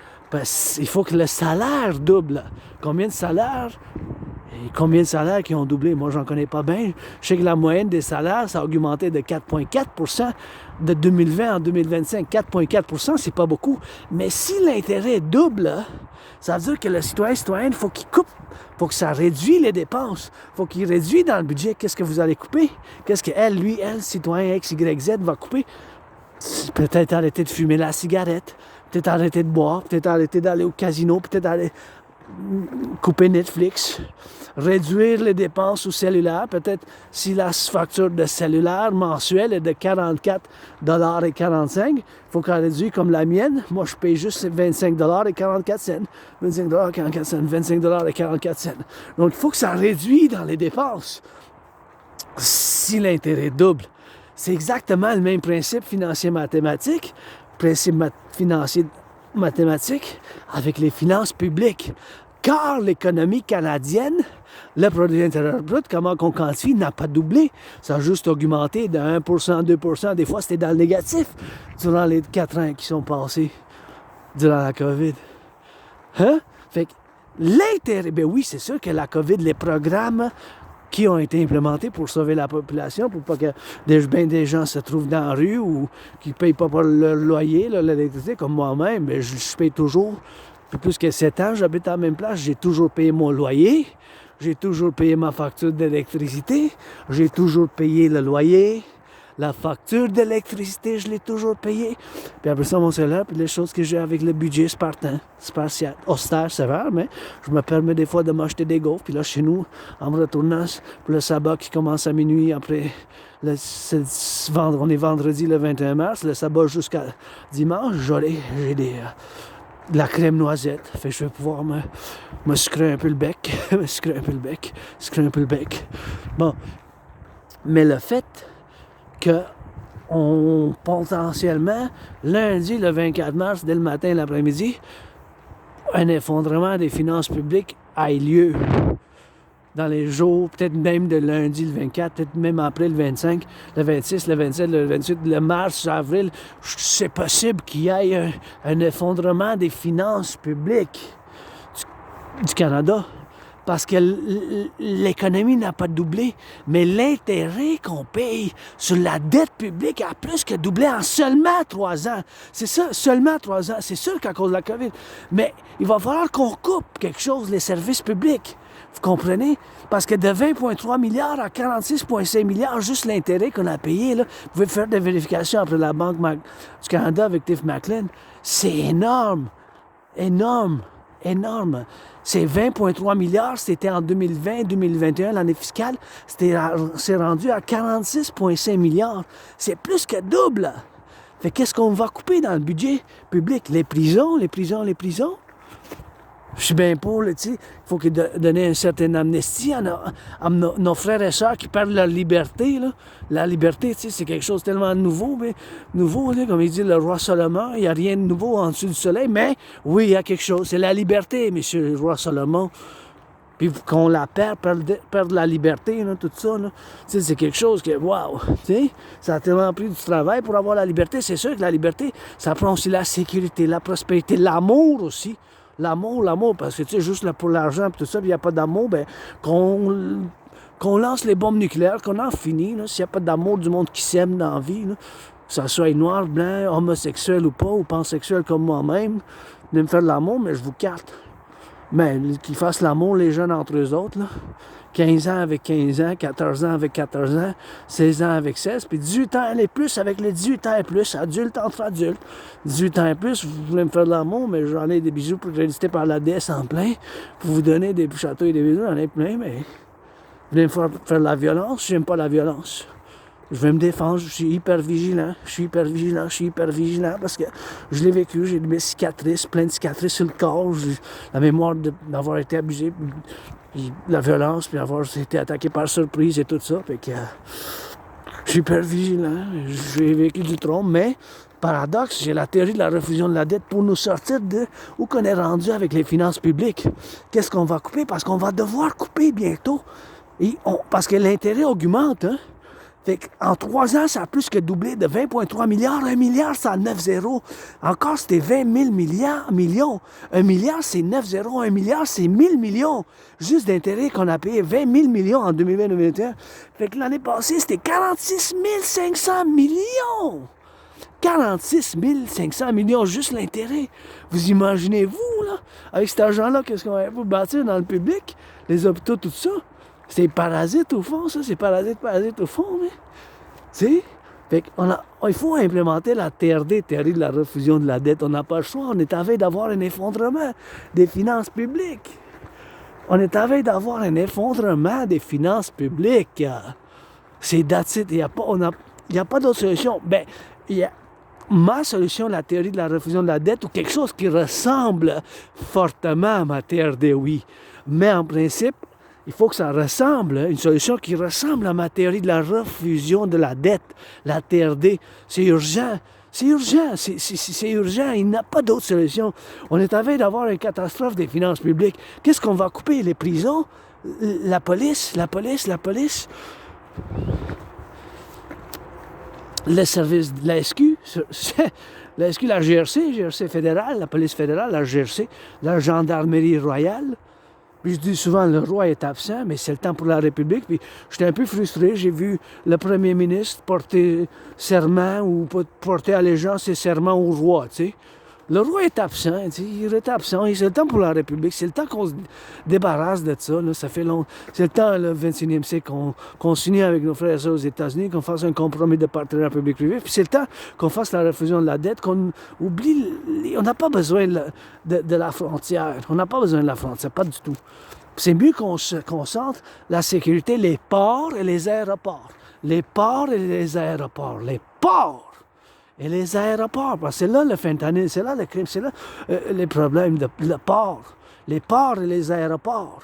A: Il faut que le salaire double. Combien de salaires? Et combien de salaires qui ont doublé? Moi, j'en connais pas bien. Je sais que la moyenne des salaires, ça a augmenté de 4,4% de 2020 en 2025. 4,4%, c'est pas beaucoup. Mais si l'intérêt double, ça veut dire que le citoyen, il faut qu'il coupe. Il faut que ça réduise les dépenses. Il faut qu'il réduise dans le budget. Qu'est-ce que vous allez couper? Qu'est-ce que elle, citoyen X, Y, Z, va couper? Peut-être arrêter de fumer la cigarette. Peut-être arrêter de boire, peut-être arrêter d'aller au casino, peut-être aller couper Netflix, réduire les dépenses au cellulaire, peut-être si la facture de cellulaire mensuelle est de 44,45 $, il faut qu'elle réduise comme la mienne. Moi, je paye juste 25,44 $. 25,44 $, 25,44 $. Donc, il faut que ça réduise dans les dépenses. Si l'intérêt double, c'est exactement le même principe financier mathématique, principe financier mathématique avec les finances publiques. Car l'économie canadienne, le produit intérieur brut, comment on quantifie, n'a pas doublé. Ça a juste augmenté de 1%, 2%. Des fois, c'était dans le négatif durant les 4 ans qui sont passés durant la COVID. Hein? Fait que l'intérêt, oui, c'est sûr que la COVID, les programmes qui ont été implémentés pour sauver la population, pour pas que des gens se trouvent dans la rue ou qui ne payent pas leur loyer, l'électricité, comme moi-même. Mais je paye toujours, depuis plus que 7 ans, j'habite à la même place, j'ai toujours payé mon loyer, j'ai toujours payé ma facture d'électricité, j'ai toujours payé le loyer, la facture d'électricité, je l'ai toujours payée. Puis après ça, mon salaire, puis les choses que j'ai avec le budget spartiate, austère, sévère, mais je me permets des fois de m'acheter des gaufres. Puis là, chez nous, en me retournant pour le sabbat qui commence à minuit après, on est vendredi le 21 mars, le sabbat jusqu'à dimanche, j'ai de la crème noisette. Fait que je vais pouvoir me sucrer un peu le bec, sucrer un peu le bec. Bon, mais le fait que potentiellement, lundi, le 24 mars, dès le matin et l'après-midi, un effondrement des finances publiques ait lieu dans les jours, peut-être même de lundi le 24, peut-être même après le 25, le 26, le 27, le 28, le mars, avril, c'est possible qu'il y ait un effondrement des finances publiques du Canada. Parce que l'économie n'a pas doublé, mais l'intérêt qu'on paye sur la dette publique a plus que doublé en seulement 3 ans. C'est ça, seulement 3 ans. C'est sûr qu'à cause de la COVID. Mais il va falloir qu'on coupe quelque chose, les services publics. Vous comprenez? Parce que de 20,3 milliards à 46,5 milliards, juste l'intérêt qu'on a payé, là, vous pouvez faire des vérifications après la Banque du Canada avec Tiff Macklin. C'est énorme. Énorme. Énorme. C'est 20,3 milliards, c'était en 2020-2021, l'année fiscale, c'est rendu à 46,5 milliards. C'est plus que double. Fait qu'est-ce qu'on va couper dans le budget public? Les prisons. Je suis bien pour, tu sais, il faut donner une certaine amnistie à nos frères et sœurs qui perdent leur liberté, là. La liberté, tu sais, c'est quelque chose tellement nouveau, mais nouveau, là, comme il dit le roi Salomon, il n'y a rien de nouveau en dessous du soleil, mais oui, il y a quelque chose, c'est la liberté, monsieur le roi Salomon. Puis qu'on la perd la liberté, là, tout ça, là. Tu sais, c'est quelque chose que, waouh, tu sais, ça a tellement pris du travail pour avoir la liberté. C'est sûr que la liberté, ça prend aussi la sécurité, la prospérité, l'amour aussi. L'amour, parce que tu sais, juste là pour l'argent et tout ça, il n'y a pas d'amour, ben qu'on lance les bombes nucléaires, qu'on en finit, là, s'il n'y a pas d'amour du monde qui s'aime dans la vie, là, que ça soit noir, blanc, homosexuel ou pas, ou pansexuel comme moi-même, de me faire de l'amour, mais je vous carte. Mais qu'ils fassent l'amour les jeunes entre eux autres, là. 15 ans avec 15 ans, 14 ans avec 14 ans, 16 ans avec 16, puis 18 ans et plus avec les 18 ans et plus, adulte entre adultes. 18 ans et plus, vous voulez me faire de l'amour, mais j'en ai des bisous pour résister par la déesse en plein, pour vous donner des châteaux et des bisous, j'en ai plein, mais vous voulez me faire de la violence, j'aime pas la violence. Je vais me défendre, je suis hyper vigilant, parce que je l'ai vécu, j'ai des cicatrices, plein de cicatrices sur le corps, la mémoire d'avoir été abusé, puis la violence, puis avoir été attaqué par surprise et tout ça, fait que je suis hyper vigilant, j'ai vécu du trompe, mais paradoxe, j'ai la théorie de la refusion de la dette pour nous sortir de où qu'on est rendu avec les finances publiques. Qu'est-ce qu'on va couper? Parce qu'on va devoir couper bientôt, parce que l'intérêt augmente, hein? Fait qu'en 3 ans, ça a plus que doublé de 20,3 milliards. 1 milliard, c'est 9 zéros. Encore, c'était 20 000 millions. 1 milliard, c'est 9 zéros. 1 milliard, c'est 1000 millions. Juste d'intérêt qu'on a payé 20 000 millions en 2020-2021. Fait que l'année passée, c'était 46 500 millions. 46 500 millions, juste l'intérêt. Vous imaginez-vous, là, avec cet argent-là, qu'est-ce qu'on va bâtir dans le public? Les hôpitaux, tout ça. C'est parasite au fond, ça, c'est parasite au fond, mais. Tu sais? Fait il faut implémenter la TRD, théorie de la refusion de la dette. On n'a pas le choix. On est en veille d'avoir un effondrement des finances publiques. C'est that's it. Il n'y a pas d'autre solution. Ben, il y a ma solution, la théorie de la refusion de la dette, ou quelque chose qui ressemble fortement à ma TRD, oui. Mais en principe, il faut que ça ressemble, une solution qui ressemble à ma théorie de la refusion de la dette, la TRD. C'est urgent. C'est urgent. Il n'y a pas d'autre solution. On est en train d'avoir une catastrophe des finances publiques. Qu'est-ce qu'on va couper? Les prisons? La police? Le service de la SQ? La SQ, la GRC fédérale, la police fédérale, la GRC, la gendarmerie royale. Puis je dis souvent, le roi est absent, mais c'est le temps pour la République. Puis j'étais un peu frustré. J'ai vu le premier ministre porter serment ou porter allégeance et serment au roi, tu sais. Le roi est absent, il est absent. C'est le temps pour la République. C'est le temps qu'on se débarrasse de ça. Là. Ça fait longtemps. C'est le temps, le 21e siècle, qu'on signe avec nos frères et sœurs aux États-Unis, qu'on fasse un compromis de partenariat public-privé. Puis c'est le temps qu'on fasse la refusion de la dette, qu'on oublie. On n'a pas besoin de la frontière. On n'a pas besoin de la frontière, pas du tout. C'est mieux qu'on se concentre la sécurité, les ports et les aéroports. Les ports et les aéroports. Les ports et les aéroports. Parce que c'est là le fentanyl, c'est là le crime, c'est là les problèmes de le port. Les ports et les aéroports.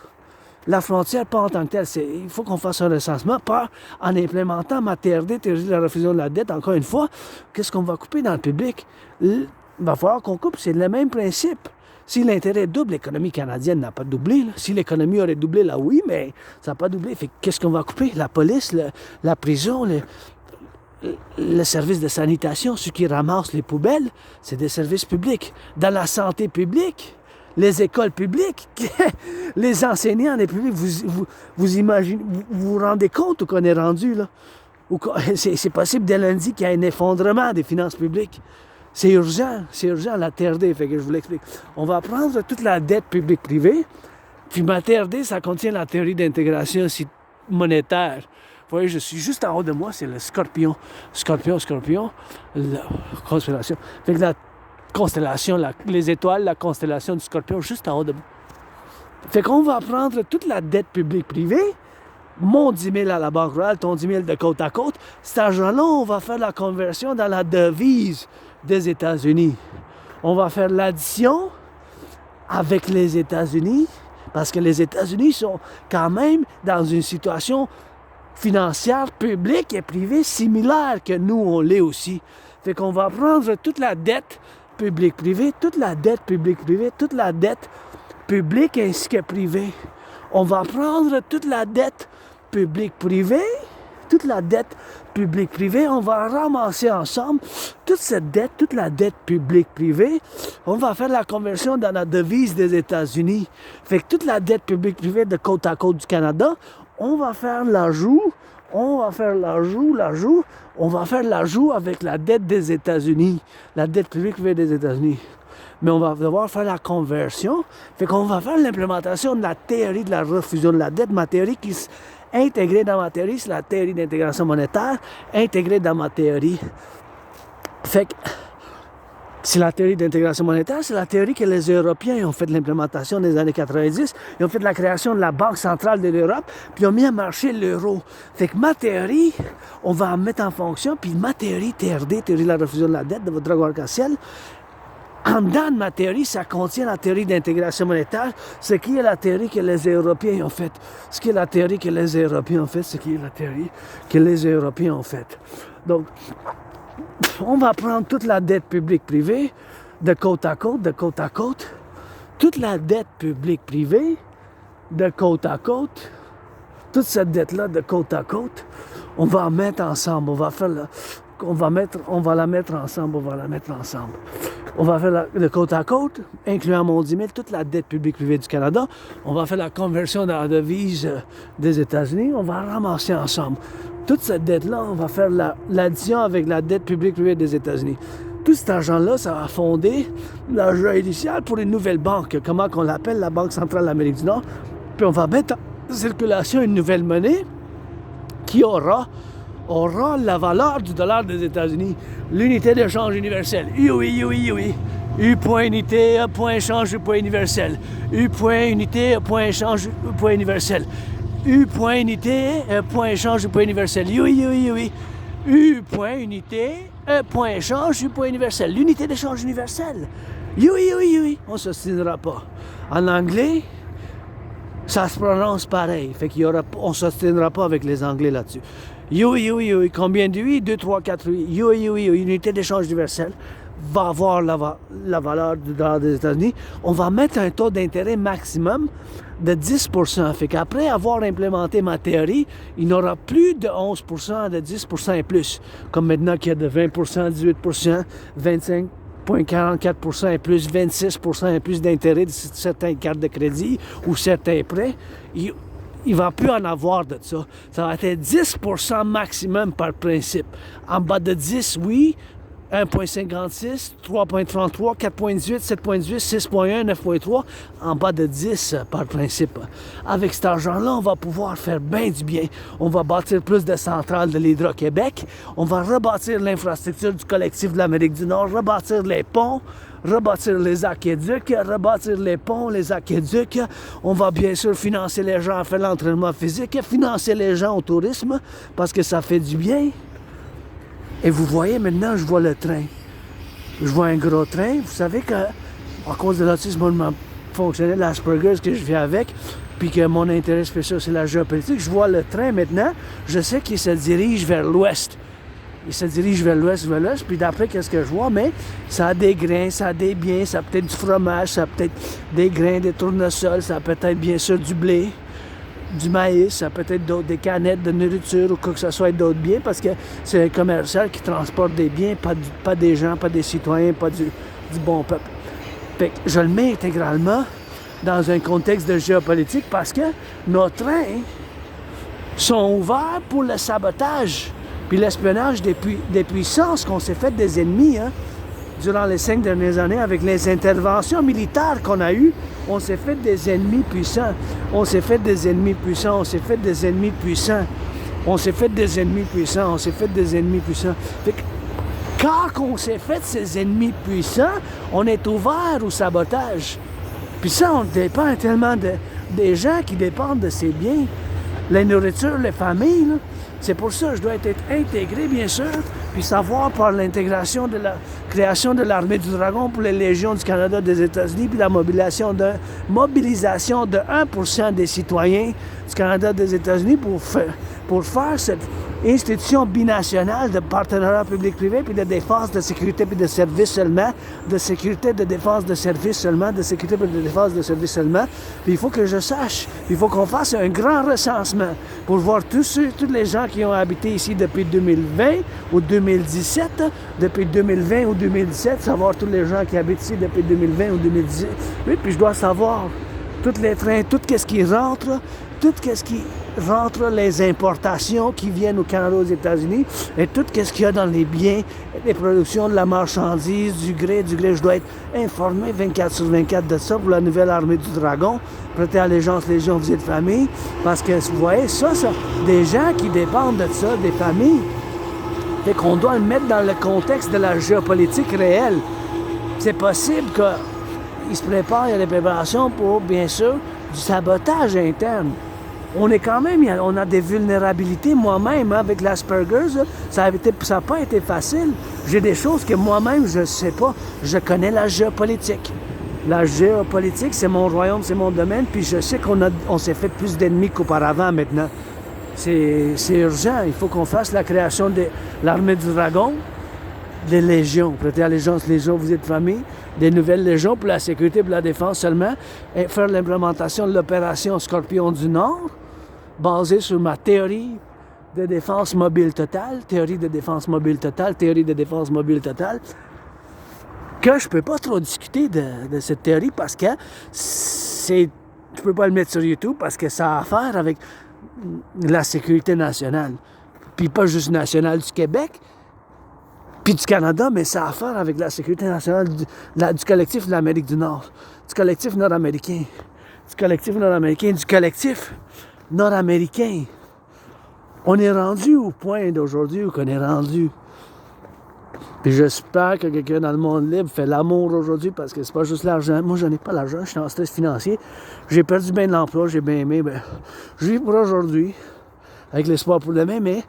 A: La frontière, pas en tant que telle. Il faut qu'on fasse un recensement, pas en implémentant ma TRD, théorie de la refusion de la dette. Encore une fois, qu'est-ce qu'on va couper dans le public? Il va falloir qu'on coupe, c'est le même principe. Si l'intérêt double, l'économie canadienne n'a pas doublé. Là. Si l'économie aurait doublé, là, oui, mais ça n'a pas doublé. Fait qu'est-ce qu'on va couper? La police, la prison, le service de sanitation, ceux qui ramassent les poubelles, c'est des services publics. Dans la santé publique, les écoles publiques, les enseignants des publics, vous imaginez, vous rendez compte où qu'on est rendu, là? C'est possible dès lundi qu'il y ait un effondrement des finances publiques. C'est urgent, la TRD, fait que je vous l'explique. On va prendre toute la dette publique-privée, puis ma TRD, ça contient la théorie d'intégration monétaire. Vous voyez, je suis juste en haut de moi, c'est le scorpion. Scorpion, la constellation. Fait que la constellation, les étoiles, la constellation du scorpion, juste en haut de moi. Fait qu'on va prendre toute la dette publique-privée, mon 10 000 à la Banque Royale, ton 10 000 de côte à côte. Cet argent-là, on va faire la conversion dans la devise des États-Unis. On va faire l'addition avec les États-Unis, parce que les États-Unis sont quand même dans une situation financière publique et privée similaire que nous, on l'est aussi. Fait qu'on va prendre toute la dette publique-privée, toute la dette publique ainsi que privée. On va prendre toute la dette publique-privée, on va ramasser ensemble toute la dette publique-privée, on va faire la conversion dans la devise des États-Unis. Fait que toute la dette publique-privée de côte à côte du Canada, on va faire l'ajout avec la dette des États-Unis, la dette publique-privée des États-Unis. Mais on va devoir faire la conversion. Fait qu'on va faire l'implémentation de la théorie de la refusion de la dette. Ma théorie qui est intégrée dans ma théorie, c'est la théorie d'intégration monétaire, intégrée dans ma théorie. Fait que C'est la théorie d'intégration monétaire, c'est la théorie que les Européens ont fait de l'implémentation des années 90, ils ont fait de la création de la Banque centrale de l'Europe, puis ils ont mis à marcher l'euro. Fait que ma théorie, on va en mettre en fonction, puis ma théorie, TRD, théorie de la refusion de la dette, de votre dragon arc-en-ciel, en dedans de ma théorie, ça contient la théorie d'intégration monétaire, ce qui est la théorie que les Européens ont faite. Ce qui est la théorie que les Européens ont faite, ce qui est la théorie que les Européens ont faite. Donc, on va prendre toute la dette publique-privée de côte à côte, de côte à côte. Toute la dette publique-privée de côte à côte. Toute cette dette-là de côte à côte, on va en mettre ensemble. On va la mettre ensemble. On va faire de côte à côte, incluant mon 10 000, toute la dette publique-privée du Canada. On va faire la conversion dans la devise des États-Unis. On va ramasser ensemble. Toute cette dette-là, on va faire l'addition avec la dette publique-privée des États-Unis. Tout cet argent-là, ça va fonder l'argent initial pour une nouvelle banque, comment qu'on l'appelle, la Banque centrale de l'Amérique du Nord. Puis on va mettre en circulation une nouvelle monnaie qui aura la valeur du dollar des États-Unis. L'unité d'échange universelle. UI. U point unité, point échange, point universel. U point unité, point échange, point universel. U point unité, point échange, point universel. Oui. U point unité, point échange, point universel. L'unité d'échange universelle. Oui. On ne s'ostinera pas. En anglais, ça se prononce pareil. Fait on ne s'ostinera pas avec les Anglais là-dessus. Oui. Combien de oui? 2, 3, 4 oui. Oui. Unité d'échange universelle va avoir la valeur du dollar des États-Unis. On va mettre un taux d'intérêt maximum de 10%. Fait qu'après avoir implémenté ma théorie, il n'y aura plus de 11%, de 10% et plus. Comme maintenant qu'il y a de 20%, 18%, 25,44% et plus, 26% et plus d'intérêt de certaines cartes de crédit ou certains prêts. Il ne va plus en avoir de ça. Ça va être 10% maximum par principe. En bas de 10, oui. 1,56, 3,33, 4,18, 7,18, 6,1, 9,3, en bas de 10 par principe. Avec cet argent-là, on va pouvoir faire bien du bien. On va bâtir plus de centrales de l'Hydro-Québec. On va rebâtir l'infrastructure du Collectif de l'Amérique du Nord, rebâtir les ponts, rebâtir les aqueducs, rebâtir les ponts, les aqueducs. On va bien sûr financer les gens à faire l'entraînement physique, financer les gens au tourisme, parce que ça fait du bien. Et vous voyez, maintenant, je vois le train. Je vois un gros train. Vous savez que, à cause de l'autisme fonctionnel, l'Asperger que je vis avec, puis que mon intérêt spécial, c'est la géopolitique, je vois le train maintenant, je sais qu'il se dirige vers l'ouest. Il se dirige vers l'ouest, puis d'après, qu'est-ce que je vois? Mais ça a des grains, ça a des biens, ça a peut-être du fromage, ça a peut-être des grains, des tournesols, ça a peut-être bien sûr du blé, du maïs, ça peut être des canettes de nourriture ou quoi que ce soit d'autres biens, parce que c'est un commercial qui transporte des biens, pas des gens, pas des citoyens, pas du bon peuple. Fait que je le mets intégralement dans un contexte de géopolitique parce que nos trains sont ouverts pour le sabotage puis l'espionnage des puissances qu'on s'est fait des ennemis, durant les 5 dernières années, avec les interventions militaires qu'on a eues. On s'est fait des ennemis puissants. Fait que quand on s'est fait ces ennemis puissants, on est ouvert au sabotage. Puis ça, on dépend tellement des gens qui dépendent de ces biens. La nourriture, les familles, là. C'est pour ça que je dois être intégré, bien sûr, puis savoir par l'intégration de la création de l'armée du dragon pour les légions du Canada des États-Unis, puis la mobilisation de 1% des citoyens du Canada des États-Unis pour faire cette institution binationale de partenariat public-privé, puis de défense, de sécurité, puis de service seulement, de sécurité, de défense, de service seulement, de sécurité, puis de défense, de service seulement. Puis il faut que je sache, il faut qu'on fasse un grand recensement pour voir tous les gens qui ont habité ici depuis 2020 ou 2017, depuis 2020 ou 2017, savoir tous les gens qui habitent ici depuis 2020 ou 2018. Oui, puis je dois savoir tous les trains, tout ce qui rentre, les importations qui viennent au Canada, aux États-Unis, et tout ce qu'il y a dans les biens, les productions de la marchandise, du gré. Je dois être informé 24/24 de ça pour la nouvelle armée du dragon, prêter allégeance, légion, visite de famille, parce que vous voyez, ça, des gens qui dépendent de ça, des familles, fait qu'on doit le mettre dans le contexte de la géopolitique réelle. c'est possible qu'il se prépare, il y a des préparations pour, bien sûr, du sabotage interne. On est quand même, on a des vulnérabilités moi-même, hein, avec l'Asperger's, ça n'a pas été facile. J'ai des choses que moi-même, je ne sais pas. Je connais la géopolitique. La géopolitique, c'est mon royaume, c'est mon domaine, puis je sais qu'on s'est fait plus d'ennemis qu'auparavant maintenant. C'est urgent, il faut qu'on fasse la création de l'armée du dragon, des légions, prêter allégeance légion, vous êtes famille, des nouvelles légions pour la sécurité, pour la défense seulement, et faire l'implémentation de l'opération Scorpion du Nord, basée sur ma théorie de défense mobile totale, que je peux pas trop discuter de cette théorie parce que je peux pas le mettre sur YouTube parce que ça a à faire avec la sécurité nationale. Puis pas juste nationale du Québec, puis du Canada, mais ça a à faire avec la sécurité nationale du collectif de l'Amérique du Nord, du collectif nord-américain, du collectif nord-américain. On est rendu au point d'aujourd'hui où on est rendu. Puis j'espère que quelqu'un dans le monde libre fait l'amour aujourd'hui parce que c'est pas juste l'argent. Moi, je n'ai pas l'argent, je suis en stress financier. J'ai perdu bien de l'emploi, j'ai bien aimé. Je vis pour aujourd'hui, avec l'espoir pour demain, mais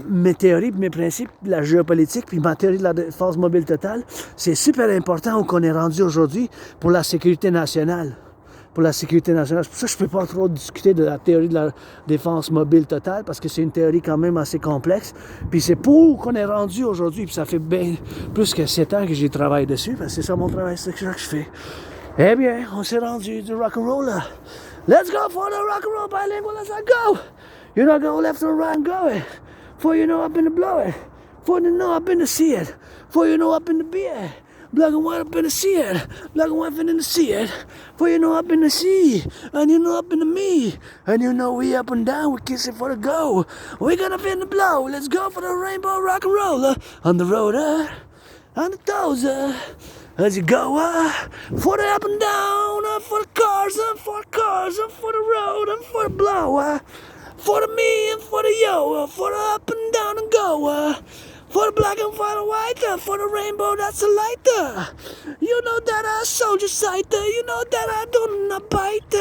A: mes théories, mes principes, la géopolitique, puis ma théorie de la défense mobile totale, c'est super important où qu'on est rendu aujourd'hui pour la sécurité nationale. C'est pour ça que je ne peux pas trop discuter de la théorie de la défense mobile totale, parce que c'est une théorie quand même assez complexe. Puis c'est pour qu'on est rendu aujourd'hui, puis ça fait bien plus que 7 ans que j'ai travaillé dessus, parce que c'est ça mon travail, c'est ça que je fais. Eh bien, on s'est rendu du rock'n'roll là. Let's go for the rock'n'roll bilingual, let's go! You know, go left or right, go it. For you know, I've been to blow it. For you know, I've been to see it. For you know, I've been to be it. Black and white, I've been to see it. Black and white, I've been to see it. For you know, I've been to see. And you know, I've been to me. And you know, we up and down, we kiss it for the go. We gonna fin the blow. Let's go for the rainbow rock and roll. On the road, on the toes, as you go, for the up and down, for the cars, for the road, and for the blow, for the me and for the yo, for the up and down and go, for the black and for the white, for the rainbow that's a light. You know that I soldier sight, you know that I do not bite.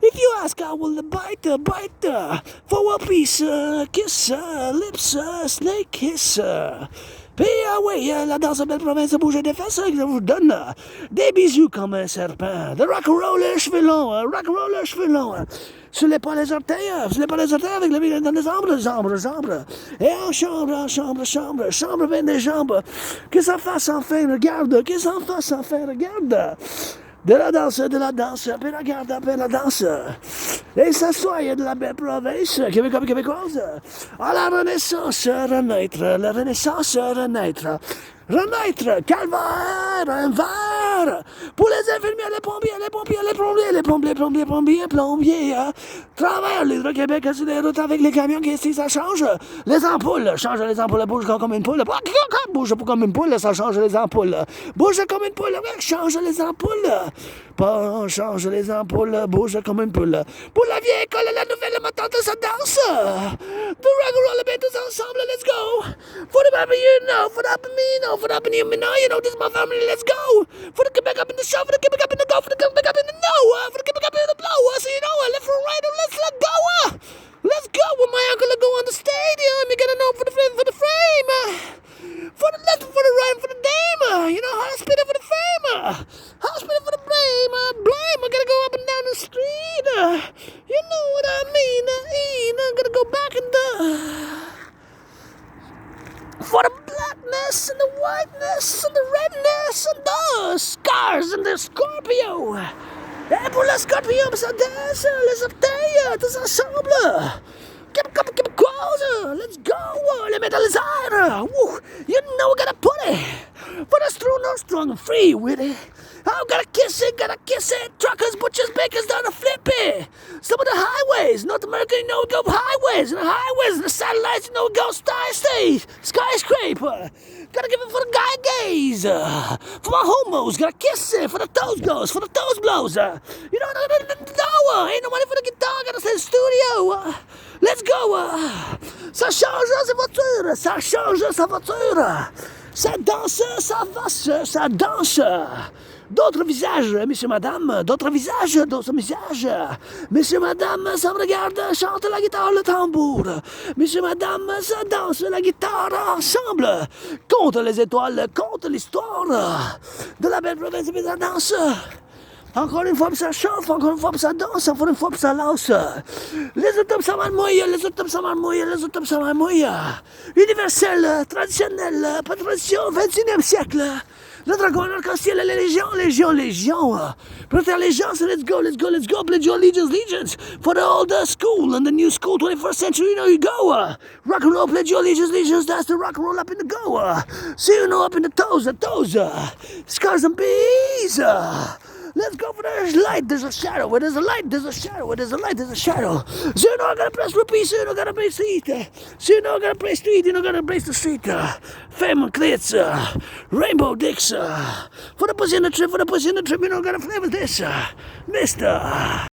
A: If you ask, I will bite, for a piece, kiss, lips, snake kiss. Puis oui, la danse belle province, bouger des fesses, je vous donne des bisous comme un serpent. De rock'n'roll, les cheveux longs, Sur les pas les orteils, avec le milieu dans les jambes. Et en chambre, ben des jambes. Que ça fasse enfin, regarde, De la danse, puis regarde, la danse. Et s'assoit de la belle province, québécoise. À la Renaissance, renaître. Calvaire, un verre. Pour les infirmiers, les plombiers. Travers l'Hydro-Québec, sur les routes avec les camions, qu'est-ce que ça change? Les ampoules, change les ampoules, bouge comme une poule. Bouge pas comme une poule, ça change les ampoules. Bouge comme une poule, change les ampoules. Pas change les ampoules, bouge comme une poule. Pour la vieille école, la nouvelle matante, ça danse. The rock'n'roll, ben tous ensemble, let's go. For the baby, you know, for the me, no. For the up in you know, this is my family, let's go. For the Quebec up in the show, for the Quebec up in the go, for the Quebec up in the no, for the Quebec up in the blow, so you know, left or right, let's let go. Let's go, with my uncle go on the stadium, you gotta know for the frame, for the left, for the right, for the dame, you know, hospital for the fame, hospital for the blame, I gotta go up and down the street, you know what I mean, I gotta go back and for the blackness and the whiteness and the redness and the scars and the Scorpio. Et pour le Scorpio, ça danse, les orteils, tous ensemble. Québécoise, let's go, les métalliseurs. You know we gotta put it. For the strong and free with it. Oh, gotta kiss it. Truckers, butchers, bakers, down to flip it. Some of the highways, North America, you know we go highways, and the satellites, you know we go skyscraper. Gotta give it for the guy gays, for my homos, gotta kiss it, for the toes goes, for the toes blows. You know, ain't no money for the guitar, gotta stay in the studio. Let's go. Ça change sa voiture. Ça danse, ça avance, ça danse. D'autres visages, messieurs, madame, d'autres visages, Messieurs, madame, ça me regarde, chante la guitare, le tambour. Messieurs, madame, ça danse la guitare ensemble. Compte les étoiles, compte l'histoire de la belle province de la danse. Encore une fois, puis ça chauffe, encore une fois, puis ça danse, encore une fois, puis ça lance. Les autobus, ça marmouille, les autobus, ça marmouille, les autobus, ça marmouille. Universel, traditionnel, pas de tradition, 21e siècle. Le dragon arc-en-ciel et les légions. Protect allégeance, let's go. Pledge your allegiance. For the old school and the new school, 21st century, you know you go. Rock and roll, pledge your allegiance, that's the rock and roll up in the go. See you know up in the toes. Scars and bees. Let's go for the light, there's a shadow. Where there's a light, there's a shadow. Where there's a light, there's a shadow. So you know I gotta press repeat, so you know I gotta press street. So you know I gotta press street, you know I gotta press the street. Fame clits, rainbow dicks. For the pussy in the trip, you know I gotta flavor this. Mister.